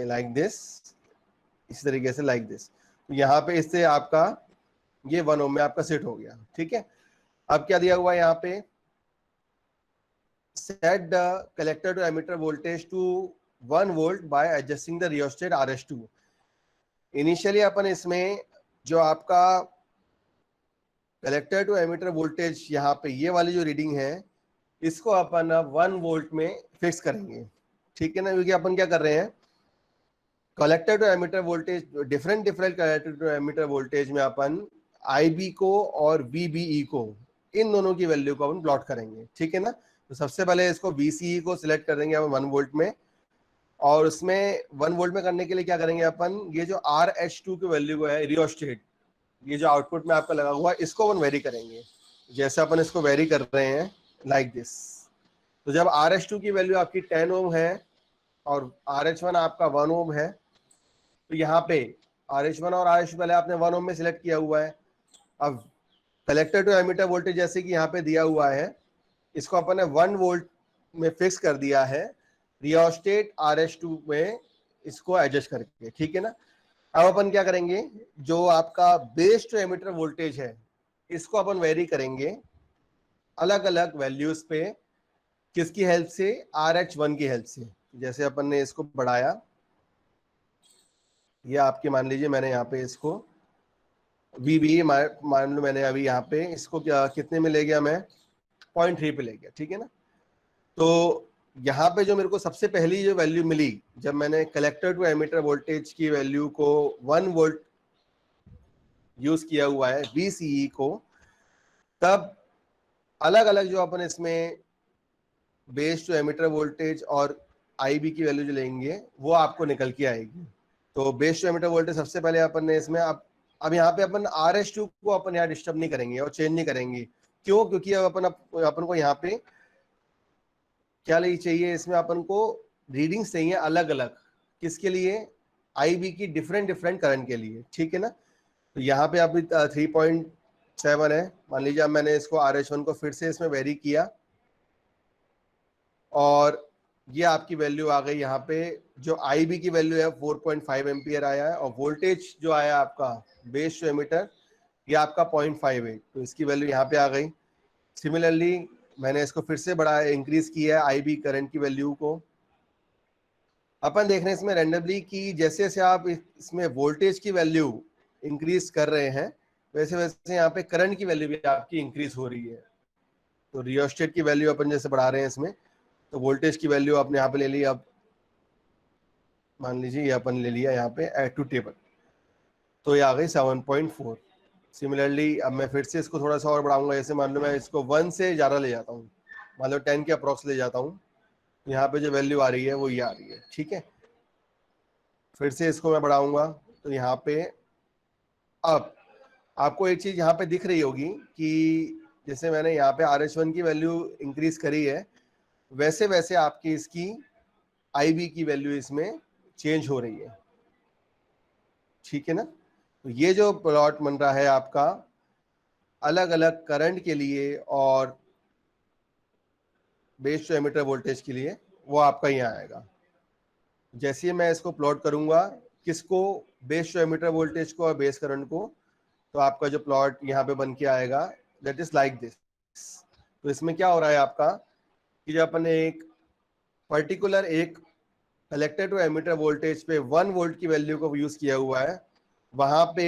लाइक दिस, इस तरीके से, लाइक दिस। तो यहाँ पे इससे आपका ये 1 ओम में आपका सेट हो गया, ठीक है। अब क्या दिया हुआ है यहाँ पे, set the collector to emitter voltage to 1 volt by adjusting the rheostat RH2। Initially अपन इसमें जो आपका कलेक्टर टू एमिटर वोल्टेज यहाँ पे ये वाली जो रीडिंग है, इसको अपन अब 1 वोल्ट में फिक्स करेंगे, ठीक है ना। क्योंकि अपन क्या कर रहे हैं, collector to emitter voltage, different collector to emitter voltage में अपन IB को और VBE को, इन दोनों की वैल्यू को अपन प्लॉट करेंगे, ठीक है ना। तो सबसे पहले इसको VCE को सिलेक्ट कर देंगे अपन 1 वोल्ट में, और उसमें 1 वोल्ट में करने के लिए क्या करेंगे अपन, ये जो RH2 की वैल्यू को है रियोस्टेट, ये जो आउटपुट में आपका लगा हुआ है, इसको अपन वेरी करेंगे। जैसे अपन इसको वेरी कर रहे हैं लाइक दिस। तो जब RH2 की वैल्यू आपकी 10 ओम है और RH1 आपका 1 ओम है, तो यहाँ पे RH1 और RH2 पहले आपने 1 ओम में सिलेक्ट किया हुआ है। अब कलेक्टर टू एमिटर वोल्टेज जैसे कि यहाँ पे दिया हुआ है, इसको अपन ने 1 वोल्ट में फिक्स कर दिया है। रियोस्टेट RH2 में इसको एडजस्ट करके, ठीक है ना। अब अपन क्या करेंगे, जो आपका बेस टू एमिटर वोल्टेज है इसको अपन वेरी करेंगे अलग अलग वैल्यूज पे, किसकी हेल्प से, RH1 की हेल्प से। जैसे अपन ने इसको बढ़ाया, ये आपके मान लीजिए मैंने यहाँ पे इसको VB मान लो मैंने अभी यहाँ पे इसको क्या कितने में ले गया, मैं 0.3 पे ले गया, ठीक है ना। तो यहाँ पे जो मेरे को सबसे पहली जो वैल्यू मिली, जब मैंने कलेक्टर टू एमिटर वोल्टेज की वैल्यू को 1 वोल्ट यूज किया हुआ है VCE को, तब अलग अलग जो अपन इसमें बेस टू एमिटर वोल्टेज और IB की वैल्यू जो लेंगे वो आपको निकल के आएगी। तो बेस टू एमिटर वोल्टेज सबसे पहले अपन ने इसमें अब यहाँ पे अपन RH2 को अपन यहाँ डिस्टर्ब नहीं करेंगे और चेंज नहीं करेंगे। क्यों? क्योंकि अब अपन को यहाँ पे क्या ले चाहिए, इसमें अपन को रीडिंग्स चाहिए अलग अलग, किसके लिए, IB की डिफरेंट करंट के लिए, ठीक है ना। तो यहाँ पे अभी 3.7 है, मान लीजिए अब मैंने इसको RH1 को फिर से इसमें वेरी किया और ये आपकी वैल्यू आ गई। यहाँ पे जो IB की वैल्यू है 4.5 एम्पियर आया है और वोल्टेज जो आया आपका बेस टू एमिटर ये आपका 0.58, तो इसकी वैल्यू यहाँ पे आ गई। सिमिलरली मैंने इसको फिर से बढ़ाया, इंक्रीज किया है IB करंट की वैल्यू को। अपन देख रहे हैं इसमें रैंडमली कि जैसे जैसे आप इसमें वोल्टेज की वैल्यू इंक्रीज कर रहे हैं वैसे वैसे यहाँ पे करंट की वैल्यू भी आपकी इंक्रीज हो रही है। तो रियोस्टेट की वैल्यू अपन जैसे बढ़ा रहे हैं इसमें, तो वोल्टेज की वैल्यू आपने यहाँ पे ले ली। अब मान लीजिए ये अपन ले लिया यहाँ पे ऐड टू टेबल, तो ये आ गई 7.4। सिमिलरली अब मैं फिर से इसको थोड़ा सा और बढ़ाऊंगा, जैसे मान लो मैं इसको 1 से ज़्यादा ले जाता हूँ, मान लो 10 के अप्रॉक्स ले जाता हूँ, यहाँ पे जो वैल्यू आ रही है वो ये आ रही है, ठीक है। फिर से इसको मैं बढ़ाऊंगा तो यहाँ पे अब आपको एक चीज़ यहाँ पे दिख रही होगी कि जैसे मैंने यहाँ पे RH1 की वैल्यू इंक्रीज करी है वैसे वैसे आपकी इसकी IB की वैल्यू इसमें चेंज हो रही है, ठीक है ना। तो ये जो प्लॉट बन रहा है आपका अलग अलग करंट के लिए और बेस टू एमिटर वोल्टेज के लिए, वो आपका यहाँ आएगा। जैसे ही मैं इसको प्लॉट करूंगा किसको, बेस टू एमिटर वोल्टेज को और बेस करंट को, तो आपका जो प्लॉट यहाँ पे बन के आएगा दैट इज लाइक दिस। तो इसमें क्या हो रहा है आपका कि जब अपन एक पर्टिकुलर एक कलेक्टर टू एमिटर वोल्टेज पे 1 वोल्ट की वैल्यू को यूज किया हुआ है, वहां पे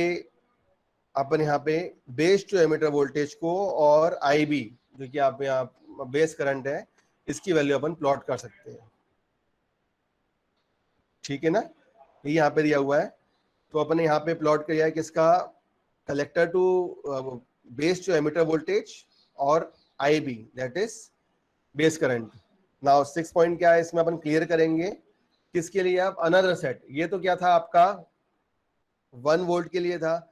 अपन यहाँ पे बेस टू एमिटर वोल्टेज को और IB जो कि आप यहाँ बेस करंट है इसकी वैल्यू अपन प्लॉट कर सकते हैं, ठीक है ना। ये यहाँ पे दिया हुआ है, तो अपन ने यहाँ पे प्लॉट किया है किसका, collector to base to emitter voltage और IB that is base current. Now 6 point क्या है इसमें अपन क्लियर करेंगे किसके लिए, अब अनदर सेट। ये तो क्या था आपका 1 वोल्ट के लिए था।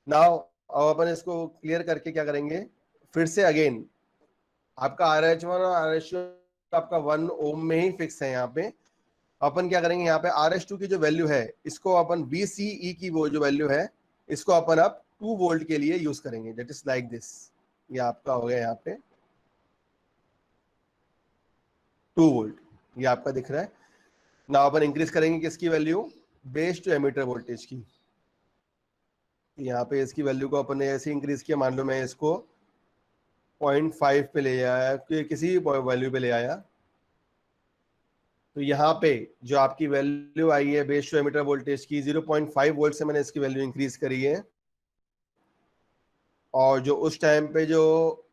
नाउ अब अपन इसको क्लियर करके क्या करेंगे, फिर से अगेन आपका RH1 और RH2 आपका 1 ओम में ही फिक्स है। यहाँ पे अपन क्या करेंगे, यहाँ पे RH2 की जो वैल्यू है इसको अपन VCE की वो जो वैल्यू है इसको अपन अब 2 वोल्ट के लिए यूज करेंगे, दैट इज लाइक दिस। ये आपका हो गया यहाँ पे 2 वोल्ट, ये आपका दिख रहा है ना। अपन इंक्रीज करेंगे किसकी value, base to emitter voltage की। यहाँ पे इसकी वैल्यू को अपन ने ऐसे इंक्रीज किया, मान लो मैं इसको 0.5 पे ले आया, किसी वैल्यू पे ले आया, तो यहाँ पे जो आपकी वैल्यू आई है बेस टू एमिटर वोल्टेज की 0.5 वोल्ट से मैंने इसकी वैल्यू इंक्रीज करी है। और जो उस टाइम पे जो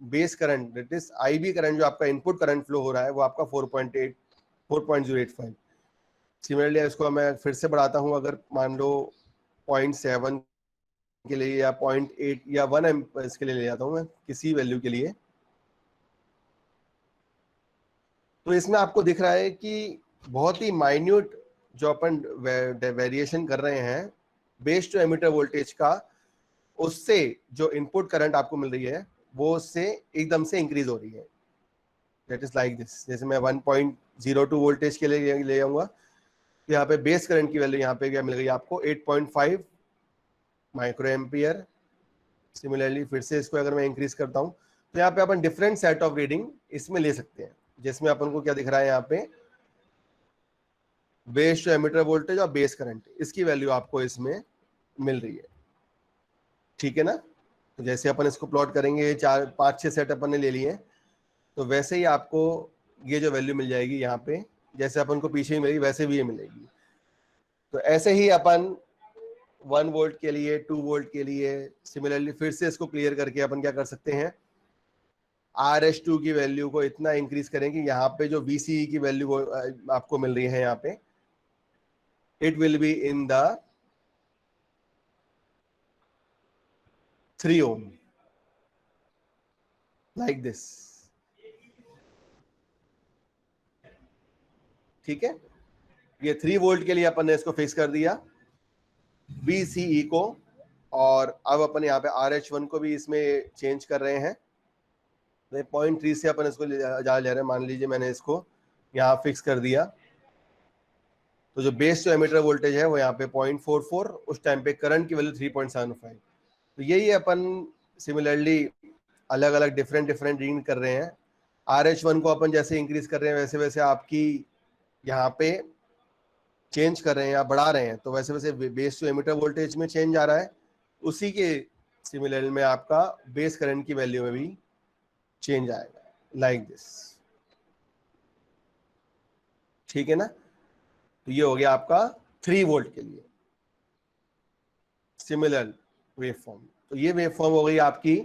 base current that is IB current जो आपका इनपुट करंट फ्लो हो रहा है वो आपका 4.085। सिमिलरली इसको मैं फिर से बढ़ाता हूँ, अगर मान लो 0.7 के लिए या 0.8 या 1 एम्प इसके लिए ले जाता हूँ मैं किसी वैल्यू के लिए, तो इसमें आपको दिख रहा है कि बहुत ही माइन्यूट जो अपन वेरिएशन कर रहे हैं बेस टू एमिटर वोल्टेज का, उससे जो इनपुट करंट आपको मिल रही है वो उससे एकदम से इंक्रीज हो रही है, दैट इज लाइक दिस। जैसे मैं 1.02 वोल्टेज के लिए ले जाऊंगा, तो यहाँ पे बेस करंट की वैल्यू यहाँ पे क्या मिल गई आपको 8.5 माइक्रो एम्पियर। सिमिलरली फिर से इसको अगर मैं इंक्रीज करता हूँ तो यहाँ पे अपन डिफरेंट सेट ऑफ रीडिंग इसमें ले सकते हैं, जिसमें अपन को क्या दिख रहा है यहाँ पे बेस टू एमिटर वोल्टेज और बेस करंट, इसकी वैल्यू आपको इसमें मिल रही है, ठीक है ना। तो जैसे अपन इसको प्लॉट करेंगे, 4-5-6 सेट अपन ने ले लिए, तो वैसे ही आपको ये जो वैल्यू मिल जाएगी यहाँ पे, जैसे अपन को पीछे ही मिलेगी वैसे भी ये मिलेगी। तो ऐसे ही अपन 1 वोल्ट के लिए, 2 वोल्ट के लिए सिमिलरली फिर से इसको क्लियर करके अपन क्या कर सकते हैं, RS2 की वैल्यू को इतना इंक्रीज करें कि यहाँ पे जो VCE की वैल्यू आपको मिल रही है यहाँ पे, it will be in the 3 ohm, like this, ठीक है। ये 3 वोल्ट के लिए अपन ने इसको फिक्स कर दिया VCE को, और अब अपन यहाँ पे RH1 को भी इसमें चेंज कर रहे हैं। 0.3 से अपन इसको जा ले रहे हैं, मान लीजिए मैंने इसको यहाँ फिक्स कर दिया, तो जो बेस टू एमिटर वोल्टेज है वो यहाँ पे 0.44, उस टाइम पे करंट की वैल्यू 3.75। तो यही अपन सिमिलरली अलग अलग डिफरेंट रीडिंग कर रहे हैं। RH1 को अपन जैसे इंक्रीज कर रहे हैं वैसे वैसे आपकी यहाँ पे चेंज कर रहे हैं या बढ़ा रहे हैं, तो वैसे वैसे बेस टू एमिटर वोल्टेज में चेंज आ रहा है, उसी के सिमिलर में आपका बेस करंट की वैल्यू में भी चेंज आएगा, लाइक दिस, ठीक है ना। तो ये हो गया आपका 3 वोल्ट के लिए सिमिलर वेव फॉर्म। तो ये वेव फॉर्म हो गई आपकी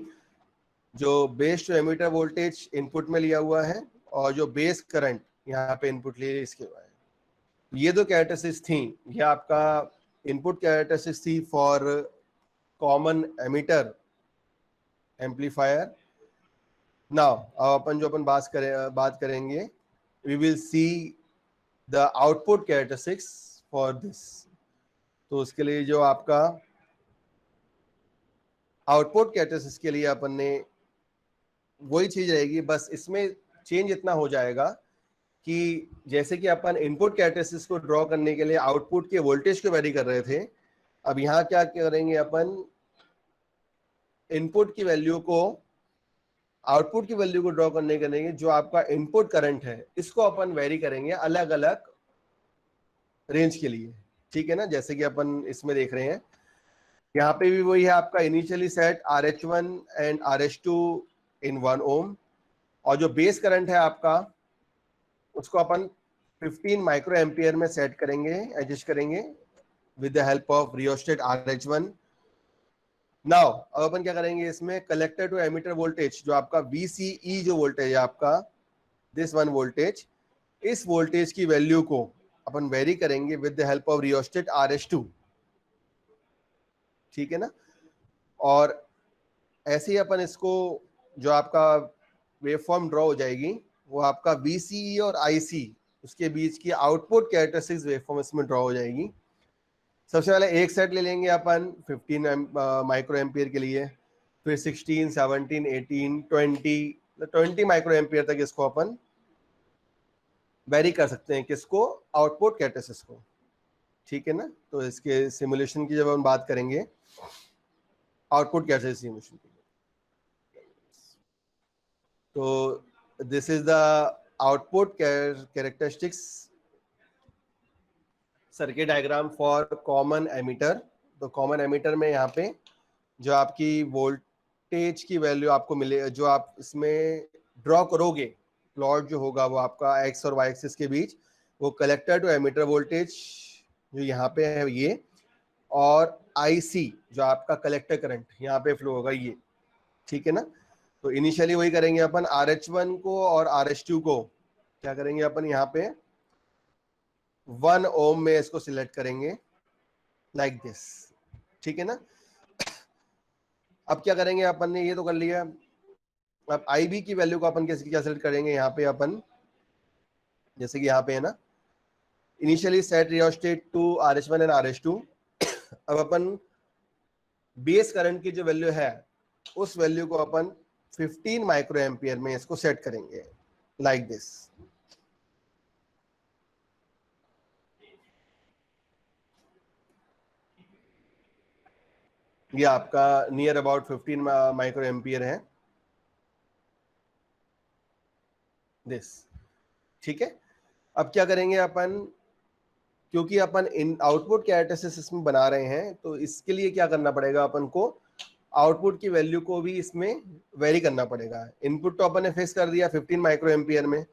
जो base to emitter voltage input में लिया हुआ है और जो बेस करंट यहाँ पे इनपुट लिए इसके हुआ है। ये दो कैरेक्टरिस्टिक्स थी, ये आपका इनपुट कैरेक्टरिस्टिक्स थी for common emitter amplifier. Now अब अपन जो अपन बात करेंगे, we will see the output characteristics for this. तो उसके लिए जो आपका आउटपुट कैरेक्टरिस्टिक्स के लिए अपन ने वही चीज रहेगी, बस इसमें चेंज इतना हो जाएगा कि जैसे कि अपन इनपुट कैरेक्टरिस्टिक्स को ड्रॉ करने के लिए आउटपुट के वोल्टेज को वेरी कर रहे थे, अब यहाँ क्या करेंगे अपन, इनपुट की वैल्यू को आउटपुट की वैल्यू को ड्रॉ करने के लिए जो आपका इनपुट करंट है इसको अपन वेरी करेंगे अलग अलग रेंज के लिए, ठीक है ना। जैसे कि अपन इसमें देख रहे हैं, यहाँ पे भी वही है आपका initially set RH1 and RH2 in 1 ohm, और जो बेस करंट है आपका उसको अपन 15 माइक्रो एम्पियर में सेट करेंगे, एडजस्ट करेंगे with the help of rheostat RH1। Now अब अपन क्या करेंगे, इसमें कलेक्टर टू एमिटर वोल्टेज जो आपका VCE जो वोल्टेज है आपका, दिस 1 वोल्टेज, इस वोल्टेज की वैल्यू को अपन वेरी करेंगे with the help of rheostat RH2, ठीक है ना। और ऐसे ही अपन इसको जो आपका वेवफॉर्म ड्रॉ हो जाएगी वो आपका VCE और IC उसके बीच की आउटपुट कैरेक्टरिस्टिक्स वेवफॉर्म इसमें ड्रॉ हो जाएगी। सबसे पहले एक सेट ले लेंगे अपन 15 माइक्रो एम्पियर के लिए, फिर 16, 17, 18, 20 माइक्रो एम्पियर तक इसको अपन वेरी कर सकते हैं, किसको, आउटपुट कैरेक्टरिस्टिक्स को, ठीक है ना। तो इसके सिमुलेशन की जब हम बात करेंगे आउटपुट कैरेक्टरिस्टिक्स सिमुलेशन की, तो this is the output characteristics circuit diagram for common emitter. तो कॉमन एमिटर में यहाँ पे जो आपकी वोल्टेज की वैल्यू आपको मिले, जो आप इसमें ड्रॉ करोगे प्लॉट जो होगा वो आपका एक्स और वाई एक्सिस के बीच, वो कलेक्टर टू एमिटर वोल्टेज जो यहाँ पे है ये, और IC जो आपका कलेक्टर करंट यहाँ पे फ्लो होगा ये, ठीक है ना। तो इनिशियली वही करेंगे अपन, RH1 को और RH2 को क्या करेंगे अपन, यहाँ पे 1 ohm में इसको सिलेक्ट करेंगे लाइक दिस, ठीक है ना। अब क्या करेंगे अपन ने ये तो कर लिया, अब IB की वैल्यू को अपन कैसे क्या सिलेक्ट करेंगे, यहाँ पे अपन जैसे कि यहाँ पे है ना, initially set rheostat to RH1 and RH2। अब अपन बेस करंट की जो वैल्यू है उस वैल्यू को अपन 15 माइक्रो एम्पियर में इसको सेट करेंगे लाइक दिस। ये आपका नियर अबाउट 15 माइक्रो एम्पियर है दिस, ठीक है। अब क्या करेंगे अपन, क्योंकि अपन इन आउटपुट कैरेक्टरिस्टिक्स इसमें बना रहे हैं, तो इसके लिए क्या करना पड़ेगा अपन को, आउटपुट की वैल्यू को भी इसमें वेरी करना पड़ेगा। इनपुट तो अपन ने फिक्स कर दिया 15 माइक्रो एम्पियर में,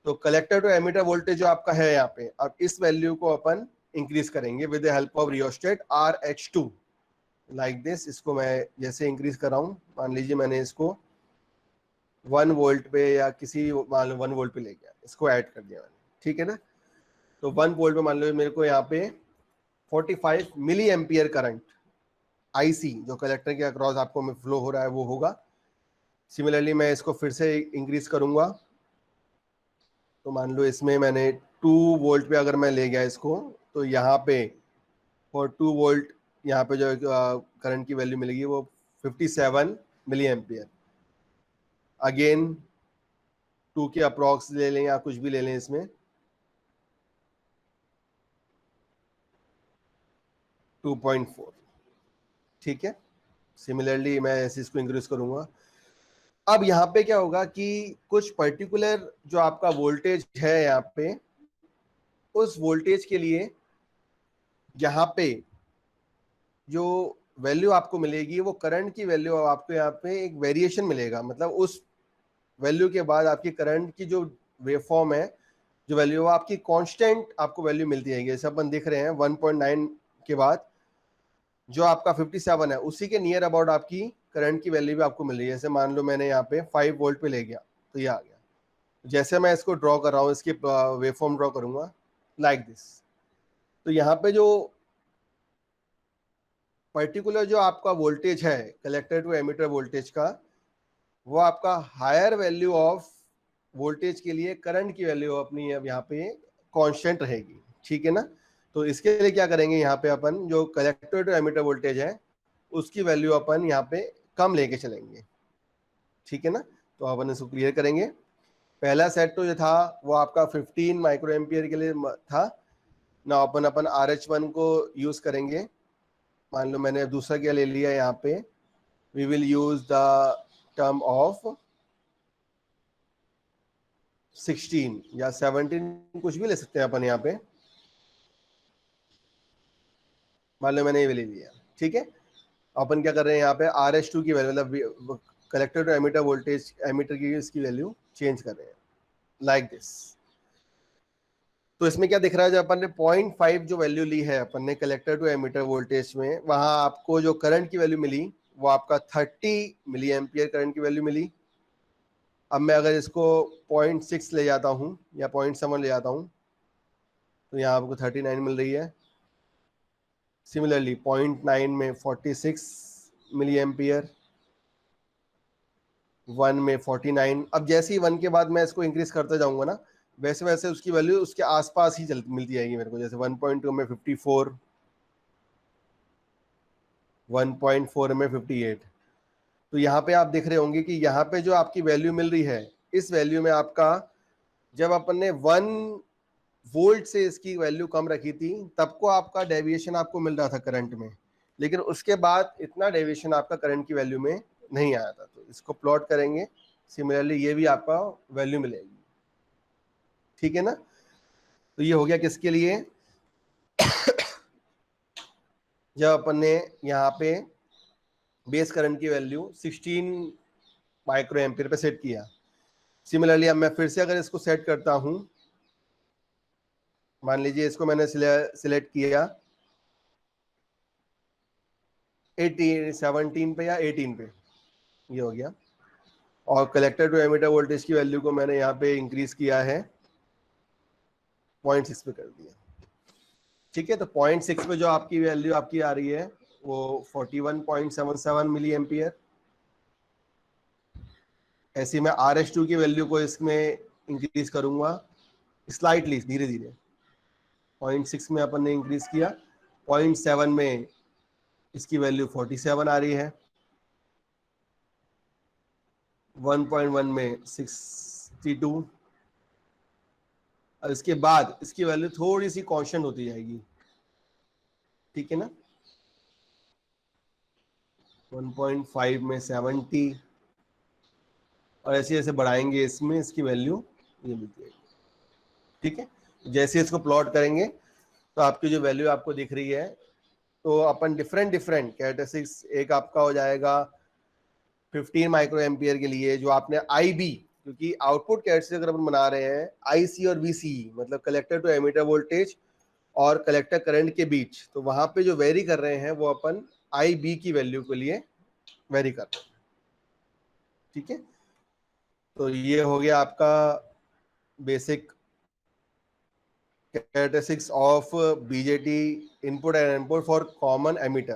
तो कलेक्टर टू एमिटर वोल्टेज जो आपका है यहाँ पे, अब इस वैल्यू को अपन इंक्रीज करेंगे with the help of rheostat RH2 like this. इसको मैं जैसे इंक्रीज कर रहा हूँ, मान लीजिए मैंने इसको 1 वोल्ट पे या किसी मान लो 1 वोल्ट पे ले गया, इसको ऐड कर दिया मैंने, ठीक है ना। तो 1 वोल्ट पे मान लो मेरे को यहाँ पे 45 मिली एम्पियर करंट IC जो कलेक्टर के अक्रॉस आपको में फ्लो हो रहा है वो होगा। सिमिलरली मैं इसको फिर से इंक्रीज करूंगा, तो मान लो इसमें मैंने 2 वोल्ट पे अगर मैं ले गया इसको, तो यहाँ पे फॉर 2 वोल्ट यहाँ पे जो करंट की वैल्यू मिलेगी वो 57 मिली एम्पियर। अगेन 2 के अप्रॉक्स ले लें या कुछ भी ले लें इसमें, 2.4, ठीक है। सिमिलरली मैं ऐसे इसको इंक्रीज करूंगा। अब यहाँ पे क्या होगा कि कुछ पर्टिकुलर जो आपका वोल्टेज है यहाँ पे, उस वोल्टेज के लिए यहाँ पे जो वैल्यू आपको मिलेगी वो करंट की वैल्यू, आपको यहाँ पे एक वेरिएशन मिलेगा, मतलब उस वैल्यू के बाद आपकी करंट की जो वेवफॉर्म है, जो वैल्यू आपकी कांस्टेंट आपको वैल्यू मिलती है। जैसे अपन देख रहे हैं 1.9 के बाद जो आपका 57 है, उसी के नियर अबाउट आपकी करंट की वैल्यू भी आपको मिल रही है। जैसे मान लो मैंने यहाँ पे 5 वोल्ट पे ले गया, तो ये आ गया। जैसे मैं इसको ड्रॉ कर रहा हूँ, इसकी वेवफॉर्म ड्रॉ करूंगा लाइक दिस। तो यहाँ पे जो पर्टिकुलर जो आपका वोल्टेज है कलेक्टर टू एमिटर वोल्टेज का, वो आपका हायर वैल्यू ऑफ वोल्टेज के लिए करंट की वैल्यू अपनी अब यहाँ पे कांस्टेंट रहेगी, ठीक है ना। तो इसके लिए क्या करेंगे, यहाँ पे अपन जो कलेक्टर टू एमिटर वोल्टेज है उसकी वैल्यू अपन यहाँ पे कम लेके चलेंगे, ठीक है ना। तो अपन इसको क्लियर करेंगे। पहला सेट तो जो था वो आपका 15 माइक्रो एम्पियर के लिए था ना, अपन RH1 को यूज करेंगे। मान लो मैंने दूसरा क्या ले लिया यहाँ पे, we will use the term of 16 या 17, कुछ भी ले सकते हैं अपन यहाँ पे। मान लो मैंने ये ले लिया, ठीक है। अपन क्या कर रहे हैं यहाँ पे RH2 की वैल्यू, मतलब collector to emitter voltage, emitter की इसकी वैल्यू चेंज कर रहे हैं लाइक दिस। तो इसमें क्या दिख रहा है, जब अपन ने 0.5 जो वैल्यू ली है अपन ने कलेक्टर टू एमिटर वोल्टेज में, वहां आपको जो करंट की वैल्यू मिली वो आपका 30 मिली एम्पियर करंट की वैल्यू मिली। अब मैं अगर इसको 0.6 ले जाता हूँ या 0.7 ले जाता हूँ, तो यहाँ आपको 39 मिल रही है। सिमिलरली 0.9 में 46 मिली एम्पियर, 1 में 49। अब जैसे ही 1 के बाद मैं इसको इंक्रीज करता जाऊंगा ना, वैसे वैसे उसकी वैल्यू उसके आसपास ही मिलती जाएगी मेरे को। जैसे 1.2 में 54, 1.4 में 58। तो यहाँ पे आप देख रहे होंगे कि यहाँ पे जो आपकी वैल्यू मिल रही है, इस वैल्यू में आपका, जब अपन ने 1 वोल्ट से इसकी वैल्यू कम रखी थी, तब को आपका डेविएशन आपको मिल रहा था करंट में, लेकिन उसके बाद इतना डेविएशन आपका करंट की वैल्यू में नहीं आया था। तो इसको प्लॉट करेंगे, सिमिलरली ये भी आपका वैल्यू मिलेगी, ठीक है ना। तो ये हो गया किसके लिए, जब अपन ने यहाँ पे बेस करंट की वैल्यू 16 माइक्रो एम्पियर पे सेट किया। सिमिलरली अब मैं फिर से अगर इसको सेट करता हूं, मान लीजिए इसको मैंने सिलेक्ट किया 17 पे या 18 पे, ये हो गया। और कलेक्टर टू एमिटर वोल्टेज की वैल्यू को मैंने यहाँ पे इंक्रीज किया है, 0.6 पे कर दिया, ठीक है। तो 0.6 पे जो आपकी वैल्यू आपकी आ रही है वो 41.77 मिली एम्पियर। ऐसे मैं RH2 की वैल्यू को इसमें इंक्रीज करूंगा स्लाइटली, धीरे धीरे। 0.6 में अपन ने इंक्रीज किया, 0.7 में इसकी वैल्यू 47 आ रही है, 1.1 में 62, और इसके बाद इसकी वैल्यू थोड़ी सी कांस्टेंट होती जाएगी, ठीक है ना। 1.5 में 70, और ऐसे ऐसे बढ़ाएंगे इसमें इसकी वैल्यू ये मिलती है, ठीक है। जैसे इसको प्लॉट करेंगे तो आपकी जो वैल्यू आपको दिख रही है, तो अपन डिफरेंट कैरेक्टरिस्टिक्स, एक आपका हो जाएगा 15 माइक्रो एम्पियर के लिए जो आपने IB, क्योंकि आउटपुट कैरेक्टरिस्टिक अगर अपन बना रहे हैं IC और VCE मतलब कलेक्टर टू एमिटर वोल्टेज और कलेक्टर करंट के बीच, तो वहां पे जो वेरी कर रहे हैं वो अपन IB की वैल्यू के लिए वेरी कर रहे हैं। ठीक है, तो ये हो गया आपका basic characteristics of BJT input and input for common emitter.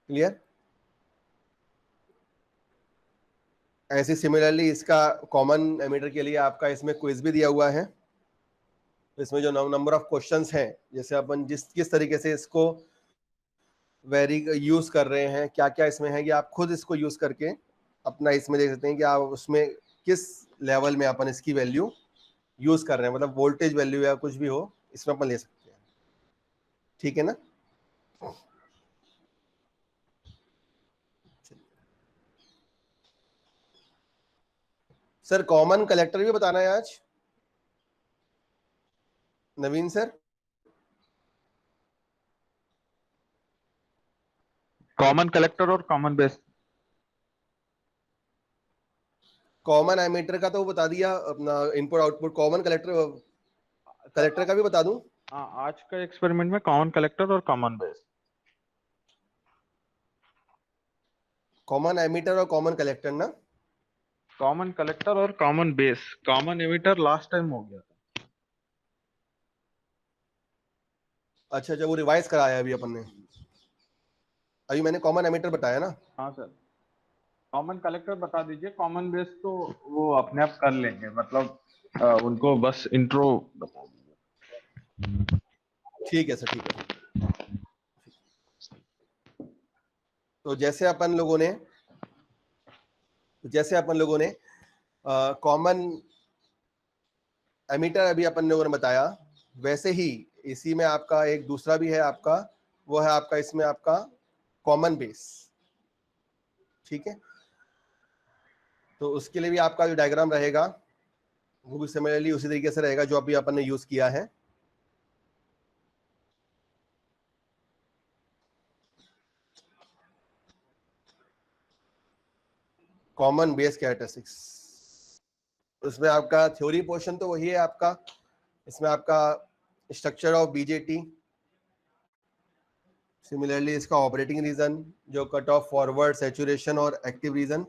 Clear? ऐसे सिमिलरली इसका कॉमन एमिटर के लिए आपका इसमें क्विज भी दिया हुआ है। इसमें जो नंबर ऑफ क्वेश्चंस हैं, जैसे अपन किस तरीके से इसको वेरी यूज कर रहे हैं, क्या क्या इसमें है, कि आप खुद इसको यूज करके अपना इसमें देख सकते हैं कि आप उसमें किस लेवल में अपन इसकी वैल्यू यूज कर रहे हैं, मतलब वोल्टेज वैल्यू या कुछ भी हो इसमें अपन ले सकते हैं। ठीक है ना? सर कॉमन कलेक्टर भी बताना है आज नवीन सर। कॉमन कलेक्टर और कॉमन बेस। कॉमन एमीटर का तो बता दिया अपना, इनपुट आउटपुट। कॉमन कलेक्टर का भी बता दूं? हाँ, आज का एक्सपेरिमेंट में कॉमन कलेक्टर और कॉमन बेस। कॉमन एमीटर और कॉमन कलेक्टर ना? कॉमन कलेक्टर और common base. Common emitter last time हो गया था। अच्छा अच्छा, वो रिवाइज कराया अभी अपन ने। अभी मैंने कॉमन एमीटर बताया ना? हाँ सर, कॉमन कलेक्टर बता दीजिए। कॉमन बेस तो वो अपने आप कर लेंगे, मतलब उनको बस इंट्रो बता दीजिए। ठीक है सर, ठीक है। तो जैसे अपन लोगों ने कॉमन एमीटर अभी अपन लोगों ने बताया, वैसे ही इसी में आपका एक दूसरा भी है आपका, वो है आपका इसमें आपका कॉमन बेस। ठीक है, तो उसके लिए भी आपका जो डायग्राम रहेगा वो भी सिमिलरली उसी तरीके से रहेगा जो अभी अपन ने यूज किया है। कॉमन बेस कैरेक्टरिस्टिक्स, उसमें आपका थ्योरी पोर्शन तो वही है आपका। इसमें आपका स्ट्रक्चर ऑफ बीजेटी, सिमिलरली इसका ऑपरेटिंग रीजन, जो कट ऑफ, फॉरवर्ड, सैचुरेशन और एक्टिव रीजन,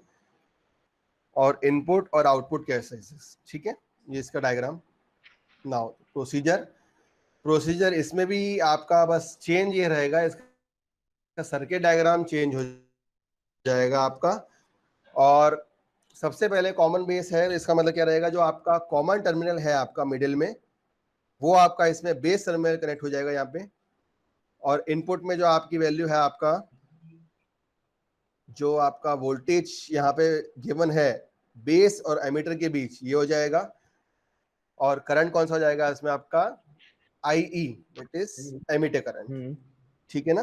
और इनपुट और आउटपुट कैरेक्टरिस्टिक्स। ठीक है, ये इसका डायग्राम। नाउ प्रोसीजर इसमें भी आपका बस चेंज ये रहेगा, इसका सर्किट डायग्राम चेंज हो जाएगा आपका। और सबसे पहले कॉमन बेस है, इसका मतलब क्या रहेगा, जो आपका कॉमन टर्मिनल है आपका मिडिल में, वो आपका इसमें बेस टर्मिनल कनेक्ट हो जाएगा यहाँ पे। और इनपुट में जो आपकी वैल्यू है आपका, जो आपका वोल्टेज यहाँ पे गिवन है बेस और एमीटर के बीच, ये हो जाएगा। और करंट कौन सा हो जाएगा इसमें आपका, IE, that is emitter current. ठीक है ना?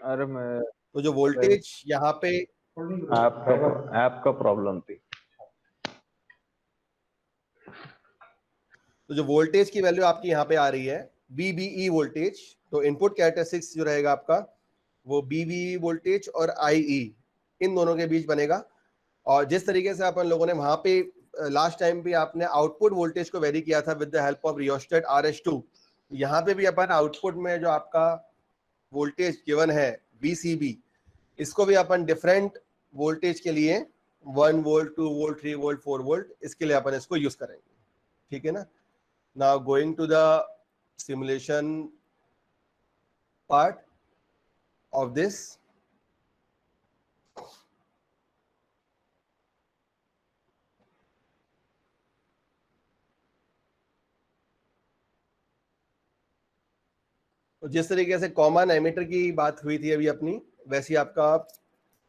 अरे मैं तो जो वोल्टेज यहाँ पे आपका प्रॉब्लम थी। तो जो वोल्टेज की वैल्यू आपकी यहाँ पे आ रही है VBE वोल्टेज, तो इनपुट कैरेक्टरिस्टिक्स जो रहेगा आपका वो VBE वोल्टेज और IE इन दोनों के बीच बनेगा। और जिस तरीके से अपन लोगों ने वहां पे लास्ट टाइम भी आपने आउटपुट वोल्टेज को वेरी किया था with the help of rheostat RS2, यहाँ पे भी अपन आउटपुट में जो आपका वोल्टेज गिवन है VCB, इसको भी अपन डिफरेंट वोल्टेज के लिए 1 वोल्ट, 2 वोल्ट, 3 वोल्ट, 4 वोल्ट, इसके लिए अपन इसको यूज करेंगे। ठीक है ना? Now going to the simulation part of this. तो जिस तरीके से कॉमन एमिटर की बात हुई थी अभी अपनी, वैसे आपका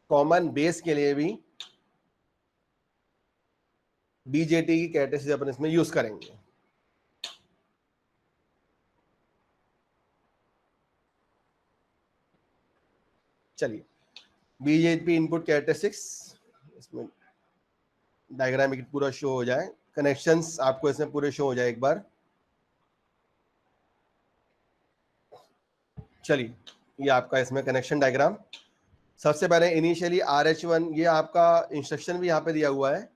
कॉमन बेस के लिए भी बीजेटी की कैरेक्टरिस्टिक्स अपन इसमें यूज करेंगे। चलिए, बीजेटी इनपुट कैरेक्टरिस्टिक्स, इसमें डायग्राम पूरा शो हो जाए, कनेक्शंस आपको इसमें पूरे शो हो जाए एक बार। चलिए, ये आपका इसमें कनेक्शन डायग्राम। सबसे पहले इनिशियली RH1, ये आपका इंस्ट्रक्शन भी यहाँ पे दिया हुआ है।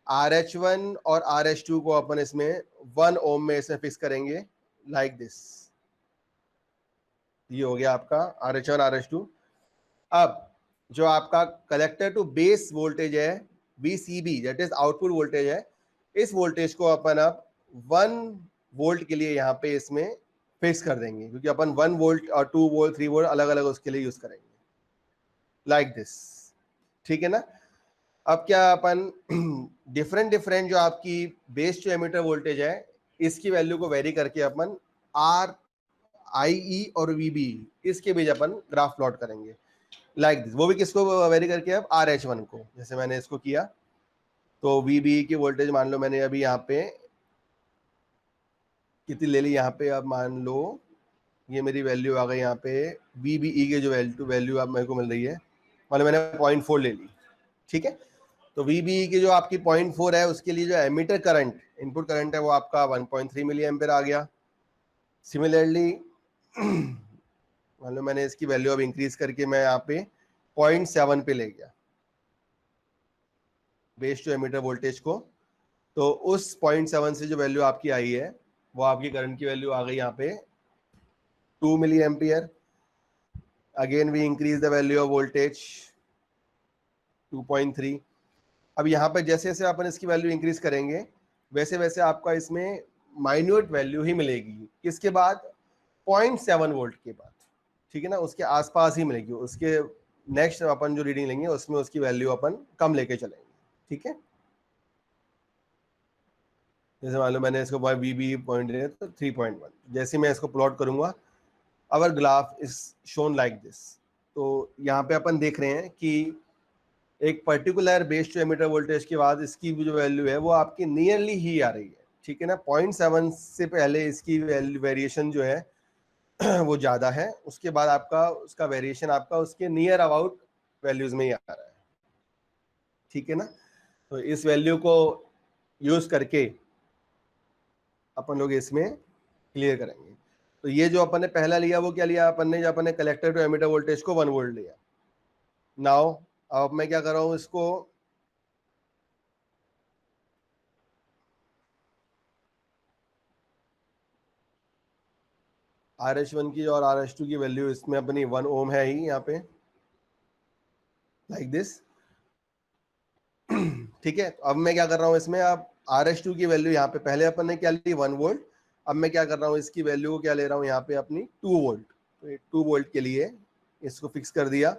RH1 और RH2 को अपन इसमें 1 ओम में इसमें फिक्स करेंगे लाइक दिस। ये हो गया आपका RH1 RH2। अब जो आपका कलेक्टर टू बेस वोल्टेज है VCB, that is output voltage है, इस वोल्टेज को अपन अब 1 वोल्ट के लिए यहाँ पे इसमें फिक्स कर देंगे, क्योंकि अपन 1 वोल्ट और 2 वोल्ट 3 वोल्ट अलग अलग उसके लिए यूज करेंगे लाइक दिस। ठीक है ना। अब क्या अपन डिफरेंट जो आपकी बेस टू एमिटर वोल्टेज है, इसकी वैल्यू को वेरी करके अपन RIE और VB इसके बीच अपन ग्राफ प्लॉट करेंगे लाइक दिस। वो भी किसको वेरी करके, अब RH1 को, जैसे मैंने इसको किया। तो VB की वोल्टेज मान लो मैंने अभी यहाँ पे कितनी ले ली, यहाँ पे अब मान लो ये मेरी वैल्यू आ गई यहाँ पे VBE के जो वैल्यू अब मेरे को मिल रही है, मान लो मैंने 0.4 ले ली। ठीक है, तो VBE की जो आपकी 0.4 है, उसके लिए जो एमिटर करंट, इनपुट करंट है, वो आपका 1.3 मिली एम्पेयर आ गया। सिमिलरली मान लो मैंने इसकी वैल्यू अब इंक्रीज करके मैं यहाँ पे 0.7 पे ले गया बेस टू एमिटर वोल्टेज को, तो उस 0.7 से जो वैल्यू आपकी आई है, वो आपकी करंट की वैल्यू आ गई यहाँ पे 2 मिली ampere. Again we increase the value of voltage 2.3। अब यहाँ पे जैसे जैसे अपन इसकी वैल्यू इंक्रीज करेंगे, वैसे वैसे आपका इसमें माइन्यूट वैल्यू ही मिलेगी। किसके बाद, 0.7 वोल्ट के बाद। ठीक है ना, उसके आसपास ही मिलेगी। उसके नेक्स्ट अपन जो रीडिंग लेंगे उसमें उसकी वैल्यू अपन कम लेके चलेंगे। ठीक है, जैसे मान लो मैंने इसको VB पॉइंट दिया तो 3.1। जैसे मैं इसको प्लॉट करूंगा, our graph is shown like this. तो यहाँ पे अपन देख रहे हैं कि एक particular base to emitter voltage के बाद इसकी जो वैल्यू है वो आपकी नियरली ही आ रही है। ठीक है ना, 0.7 से पहले इसकी वेरिएशन जो है वो ज़्यादा है, उसके बाद आपका उसका वेरिएशन आपका उसके नियर अबाउट वैल्यूज में ही आ रहा है। ठीक है ना, तो इस वैल्यू को यूज करके अपन लोग इसमें क्लियर करेंगे। तो ये जो अपन ने पहला लिया वो क्या लिया अपन ने, जो अपन ने कलेक्टर टू एमिटर वोल्टेज को 1 वोल्ट लिया। नाउ अब मैं क्या कर रहा हूं, इसको RH1 की और RH2 की वैल्यू इसमें अपनी 1 ओम है ही यहाँ पे लाइक दिस। ठीक है, अब मैं क्या कर रहा हूँ इसमें, अब RH2 की वैल्यू यहाँ पे पहले अपन ने क्या ली 1 वोल्ट, अब मैं क्या कर रहा हूँ इसकी वैल्यू को क्या ले रहा हूँ यहाँ पे अपनी 2 वोल्ट। तो 2 वोल्ट के लिए इसको फिक्स कर दिया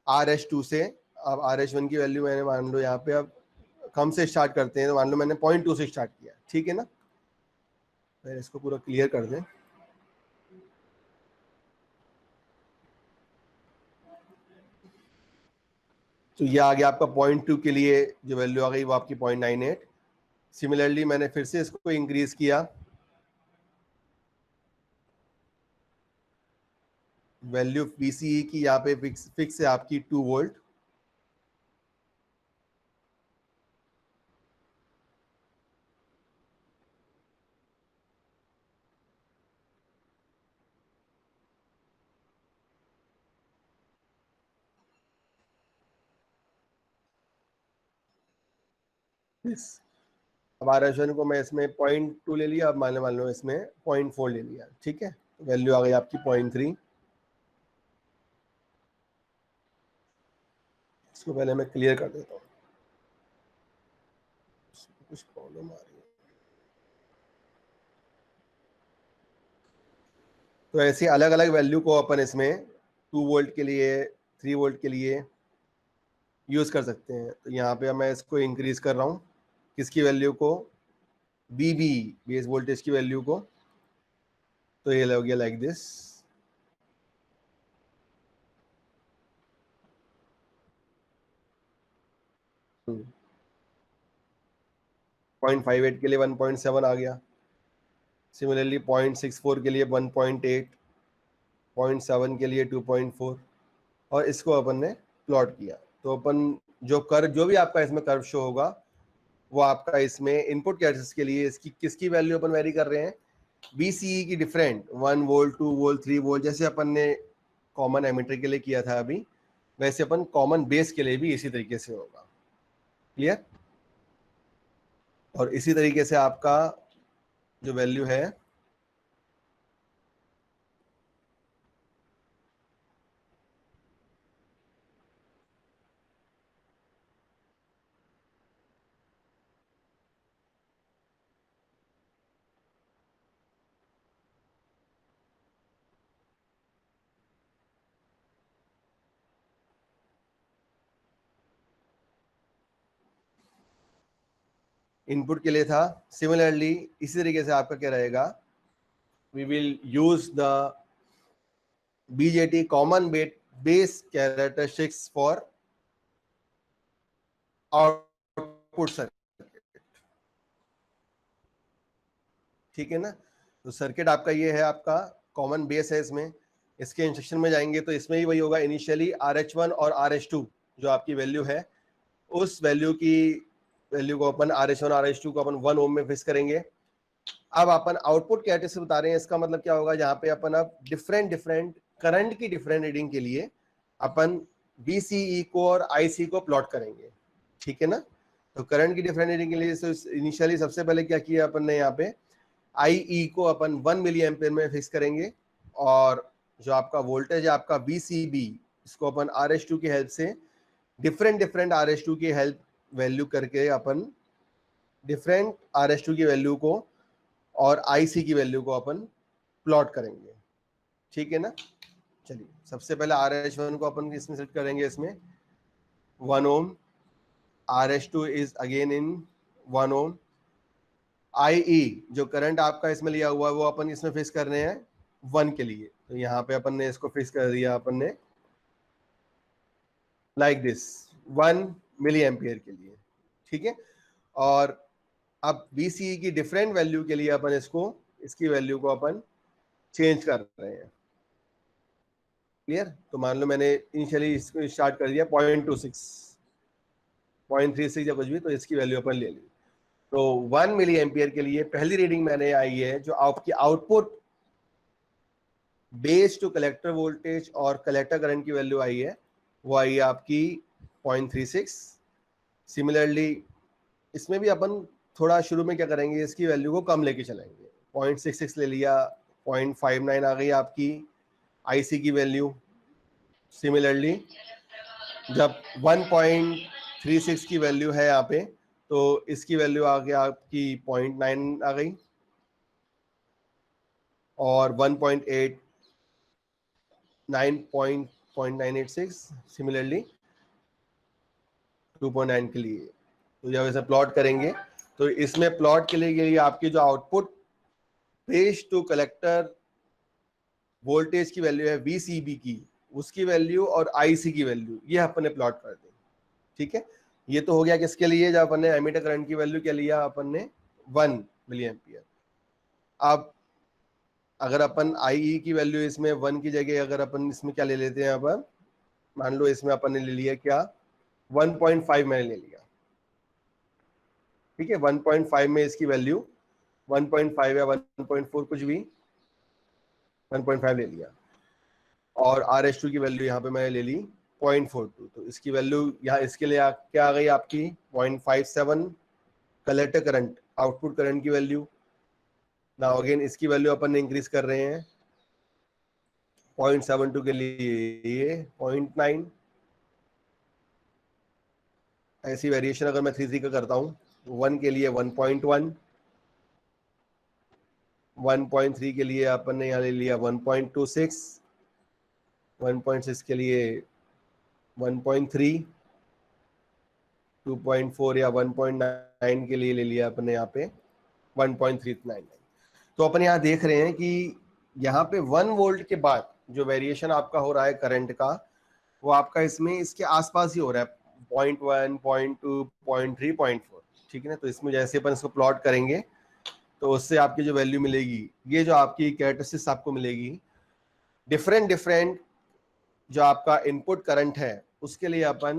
RH2 से। अब RH1 की वैल्यू मैंने मान लो यहाँ पे अब कम से स्टार्ट करते हैं, तो मान लो मैंने 0.2 से स्टार्ट किया। ठीक है ना, फिर इसको पूरा क्लियर कर दें। तो ये आ गया आपका 0.2 के लिए जो वैल्यू आ गई वो आपकी 0.98। सिमिलरली मैंने फिर से इसको इंक्रीज किया, वैल्यू VCE की यहाँ पे फिक्स है आपकी 2 वोल्ट। अब RH1 को मैं इसमें 0.2 ले लिया, अब मान लो इसमें 0.4 ले लिया। ठीक है, वैल्यू आ गई आपकी 0.3। इसको पहले मैं क्लियर कर देता हूँ, कुछ प्रॉब्लम आ रही है। तो ऐसी अलग अलग वैल्यू को अपन इसमें 2 वोल्ट के लिए 3 वोल्ट के लिए यूज कर सकते हैं। तो यहाँ पे मैं इसको इंक्रीज कर रहा हूँ, किसकी वैल्यू को, BB बेस वोल्टेज की वैल्यू को। तो ये हो गया लाइक दिस। पॉइंट 0.58 के लिए 1.7 आ गया। सिमिलरली 0.64 के लिए 1.8, 0.7 के लिए 2.4, और इसको अपन ने प्लॉट किया। तो अपन जो भी आपका इसमें कर्व शो होगा वो आपका इसमें इनपुट कैरेक्टरिस्टिक्स के लिए इसकी किसकी वैल्यू अपन वेरी कर रहे हैं, VCE की डिफरेंट 1 वोल्ट 2 वोल्ट 3 वोल्ट जैसे अपन ने कॉमन एमिटर के लिए किया था अभी, वैसे अपन कॉमन बेस के लिए भी इसी तरीके से होगा। क्लियर? और इसी तरीके से आपका जो वैल्यू है इनपुट के लिए था, सिमिलरली इसी तरीके से आपका क्या रहेगा, we will use the BJT common base characteristics for output circuit. ठीक है ना? तो सर्किट आपका ये है, आपका कॉमन बेस है इसमें। इसके इंस्ट्रक्शन में जाएंगे तो इसमें ही वही होगा, इनिशियली RH1 और RH2 जो आपकी वैल्यू है, उस वैल्यू को अपन RH1 और RH2 को अपन 1 ओम में फिक्स करेंगे। अब अपन आउटपुट कैरेक्टरिस्टिक्स बता रहे हैं, इसका मतलब क्या होगा, जहां पे अपन अब डिफरेंट करंट की डिफरेंट रीडिंग के लिए अपन VCE को और IC को प्लॉट करेंगे। ठीक है ना? तो करंट की डिफरेंट रीडिंग के लिए इनिशियली सबसे पहले क्या किया अपन ने, यहाँ पे IE को अपन 1 मिली एम्पेयर में फिक्स करेंगे, और जो आपका वोल्टेज है आपका VCB, इसको अपन RH2 की हेल्प से डिफरेंट RH2 की हेल्प वैल्यू करके अपन डिफरेंट RH2 की वैल्यू को और IC की वैल्यू को अपन प्लॉट करेंगे। ठीक है ना? चलिए सबसे पहले RH1 को अपन इसमें सेट करेंगे, इसमें 1 ohm, RH2 is again in 1 ohm, IE जो करंट आपका इसमें लिया हुआ है वो अपन इसमें फिक्स कर रहे हैं 1 के लिए, तो यहाँ पे अपन ने इसको फिक्स कर दिया अपन ने लाइक दिस 1 मिली एम्पियर के लिए। ठीक है? और अब VCE की डिफरेंट वैल्यू के लिए अपन इसकी वैल्यू को अपन चेंज कर रहे हैं। क्लियर? तो मान लो मैंने इनिशियली इसको स्टार्ट कर दिया 0.26 0.36 या कुछ भी, तो इसकी वैल्यू अपन ले ली। तो 1 मिली एम्पियर के लिए पहली रीडिंग मैंने आई है, जो आपकी output base to collector voltage और कलेक्टर करंट की वैल्यू आई है, वो आई है आपकी 0.36। सिमिलरली इसमें भी अपन थोड़ा शुरू में क्या करेंगे, इसकी वैल्यू को कम लेके चलेंगे, 0.66 ले लिया, 0.59 आ गई आपकी IC की वैल्यू। सिमिलरली जब 1.36 की वैल्यू है यहाँ पे, तो इसकी वैल्यू आ गई आपकी 0.9 आ गई, और 1.8 9.986 सिमिलरली 2.9 के लिए। तो जब इसे प्लॉट करेंगे तो इसमें प्लॉट के लिए आपकी जो output base to collector voltage की वैल्यू है VCB की, उसकी वैल्यू और IC की वैल्यू ये अपन ने प्लॉट कर दी। ठीक है? ये तो हो गया किसके लिए, जब अपन ने एमीटर करंट की वैल्यू क्या लिया अपन ने 1 मिली एम्पियर। अब अगर अपन IE की वैल्यू इसमें 1 की जगह अगर अपन इसमें क्या ले लेते हैं, यहाँ पर मान लो इसमें अपन ने ले लिया क्या 1.5 मैंने ले लिया। ठीक है? 1.5 में इसकी वैल्यू 1.5 या 1.4 कुछ भी 1.5 ले लिया, और RH2 की वैल्यू यहाँ पे मैंने ले ली 0.42, तो इसकी वैल्यू यहाँ इसके लिए क्या आ गई आपकी 0.57 कलेक्टर करंट आउटपुट करंट की वैल्यू। नाउ अगेन इसकी वैल्यू अपन ने इंक्रीज कर रहे हैं 0.72 के लिए ये 0.9, ऐसी वेरिएशन अगर मैं 3 का करता हूँ, 1 के लिए 1.1, 1.3 के लिए अपन ने यहाँ ले लिया 1.26, 1.6 के लिए 1.3, 2.4 या 1.9 के लिए ले लिया अपन ने यहाँ पे 1.399। तो अपन यहाँ देख रहे हैं कि यहाँ पे 1 वोल्ट के बाद जो वेरिएशन आपका हो रहा है करंट का, वो आपका इसमें इसके आसपास ही हो रहा है 0.1, 0.2, 0.3, 0.4। ठीक है ना? तो इसमें जैसे अपन इसको प्लॉट करेंगे तो उससे आपकी जो वैल्यू मिलेगी, ये जो आपकी कैरेक्टरिस्टिक्स आपको मिलेगी, डिफरेंट जो आपका इनपुट करंट है उसके लिए अपन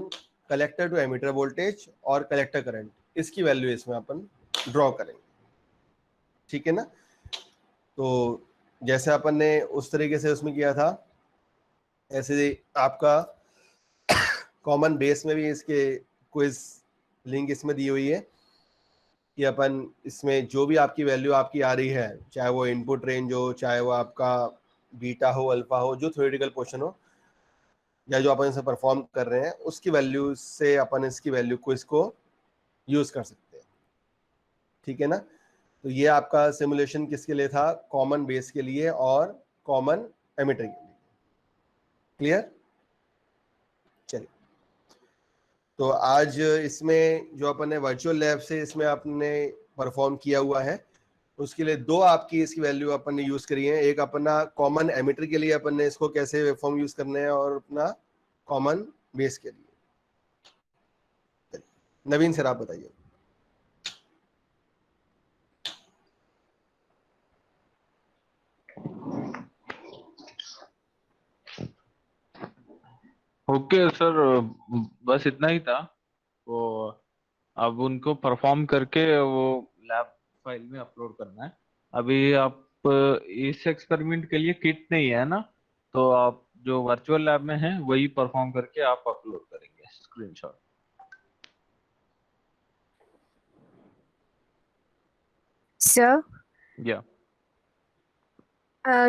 कलेक्टर टू एमीटर वोल्टेज और कलेक्टर करंट इसकी वैल्यू इसमें अपन ड्रॉ करेंगे। ठीक है ना? तो जैसे अपन ने उस तरीके से उसमें किया था, ऐसे आपका कॉमन बेस में भी इसके क्विज लिंक इसमें दी हुई है कि अपन इसमें जो भी आपकी वैल्यू आपकी आ रही है, चाहे वो इनपुट रेंज हो, चाहे वो आपका बीटा हो, अल्फा हो, जो थ्योरेटिकल क्वेश्चन हो या जो अपन इसे परफॉर्म कर रहे हैं, उसकी वैल्यू से अपन इसकी वैल्यू को इसको यूज कर सकते हैं। ठीक है ना? तो ये आपका सिमुलेशन किसके लिए था? कॉमन बेस के लिए और कॉमन एमिटर के लिए। क्लियर? चलिए, तो आज इसमें जो अपन ने वर्चुअल लैब से इसमें आपने परफॉर्म किया हुआ है, उसके लिए दो आपकी इसकी वैल्यू अपन ने यूज करी है। एक अपना कॉमन एमिटर के लिए अपन ने इसको कैसे वेवफॉर्म यूज करने हैं, और अपना कॉमन बेस के लिए। नवीन सर आप बताइए। ओके सर, बस इतना ही था। वो अब उनको परफॉर्म करके वो लैब फाइल में अपलोड करना है। अभी आप इस एक्सपेरिमेंट के लिए किट नहीं है ना, तो आप जो वर्चुअल लैब में है वही परफॉर्म करके आप अपलोड करेंगे स्क्रीनशॉट। सर या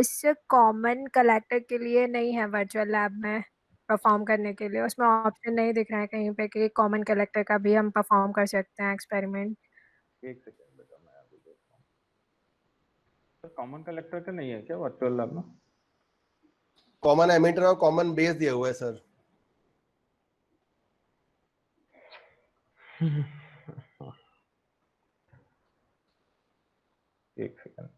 सर कॉमन कलेक्टर के लिए नहीं है वर्चुअल लैब में परफॉर्म करने के लिए, उसमें ऑप्शन नहीं दिख रहा है कहीं पे कि कॉमन कलेक्टर का भी हम परफॉर्म कर सकते हैं एक्सपेरिमेंट। एक सेकेंड बेटा, मैं अभी देखता हूँ। सर कॉमन कलेक्टर का नहीं है क्या वर्चुअल लैब में? कॉमन एमिटर और कॉमन बेस दिया हुआ है सर। एक सेकेंड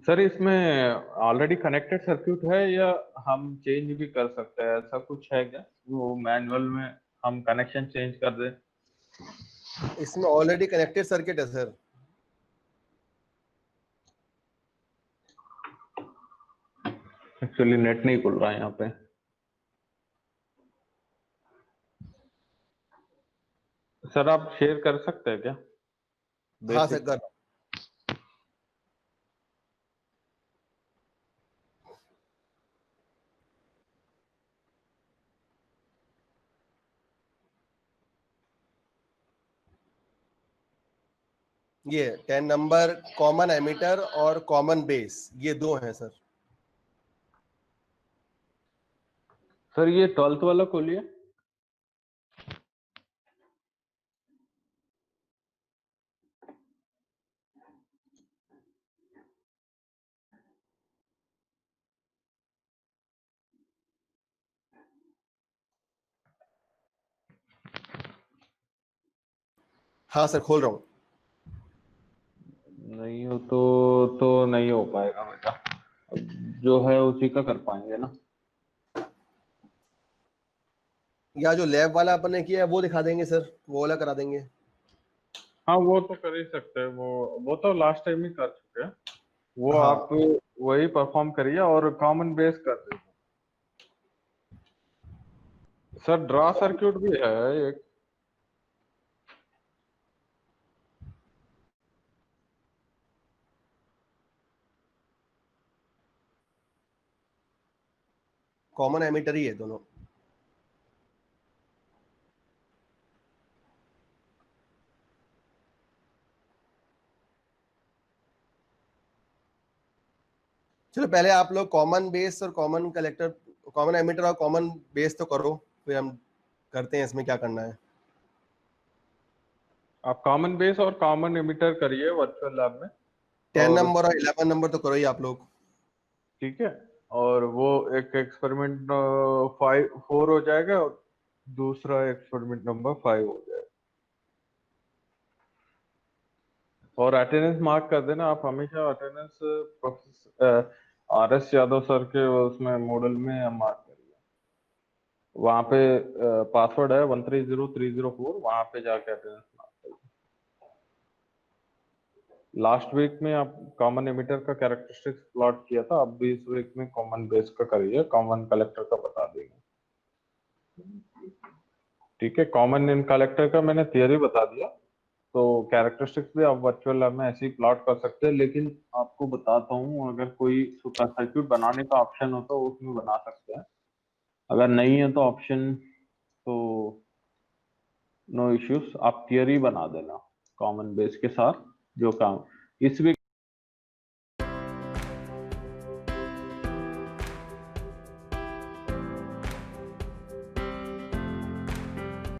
सर, इसमें ऑलरेडी कनेक्टेड सर्क्यूट है या हम चेंज भी कर सकते हैं? ऐसा कुछ है क्या वो मैनुअल में हम कनेक्शन चेंज कर दें? इसमें ऑलरेडी कनेक्टेड सर्किट है सर। एक्चुअली नेट नहीं खुल रहा है यहाँ पे। सर आप शेयर कर सकते हैं क्या? हाँ सर, बेसिक कर। ये 10 नंबर कॉमन एमिटर और कॉमन बेस, ये दो हैं सर। सर ये 12th वाला खोलिए। हाँ सर, खोल रहा हूँ। नहीं हो तो नहीं हो पाएगा बेटा। अब जो है उसी का कर पाएंगे ना। या जो लैब वाला अपन ने किया है वो दिखा देंगे सर, वो वाला करा देंगे। हाँ वो तो कर ही सकते हैं, वो तो लास्ट टाइम ही कर चुके हैं। वो हाँ। आप वही परफॉर्म करिए और कॉमन बेस कर दीजिए। सर ड्रा सर्क्यूट भी है एक। कॉमन एमिटर ही है दोनों। चलो पहले आप लोग कॉमन बेस और कॉमन कलेक्टर, कॉमन एमिटर और कॉमन बेस तो करो, फिर हम करते हैं इसमें क्या करना है। आप कॉमन बेस और कॉमन एमिटर करिए वर्चुअल लैब में। 10 और नंबर और 11 नंबर तो करो ही आप लोग। ठीक है, और वो एक एक्सपेरिमेंट 4 हो जाएगा और दूसरा एक्सपेरिमेंट नंबर 5 हो जाएगा। और अटेंडेंस मार्क कर देना आप हमेशा। Attendance professor RS Yadav sir के उसमें मॉडल में मार्क करिए। वहां पे पासवर्ड है 130304, वहां पे जाके अटेंडेंस मार्क करिए। लास्ट वीक में आप कॉमन एमिटर का कैरेक्टरिस्टिक्स प्लॉट किया था, अब भी इस वीक में कॉमन बेस का करिए, कॉमन कलेक्टर का बता देंगे। ठीक है, कॉमन इन कलेक्टर का मैंने थियरी बता दिया। तो कैरेक्टरिस्टिक्स भी आप वर्चुअल लैब में ऐसे ही प्लॉट कर सकते हैं, लेकिन आपको बताता हूँ अगर कोई सुपर सर्किट बनाने का ऑप्शन हो तो उसमें बना सकते हैं, अगर नहीं है तो ऑप्शन तो नो इश्यूज, आप थियरी बना देना कॉमन बेस के साथ जो काम इस वीक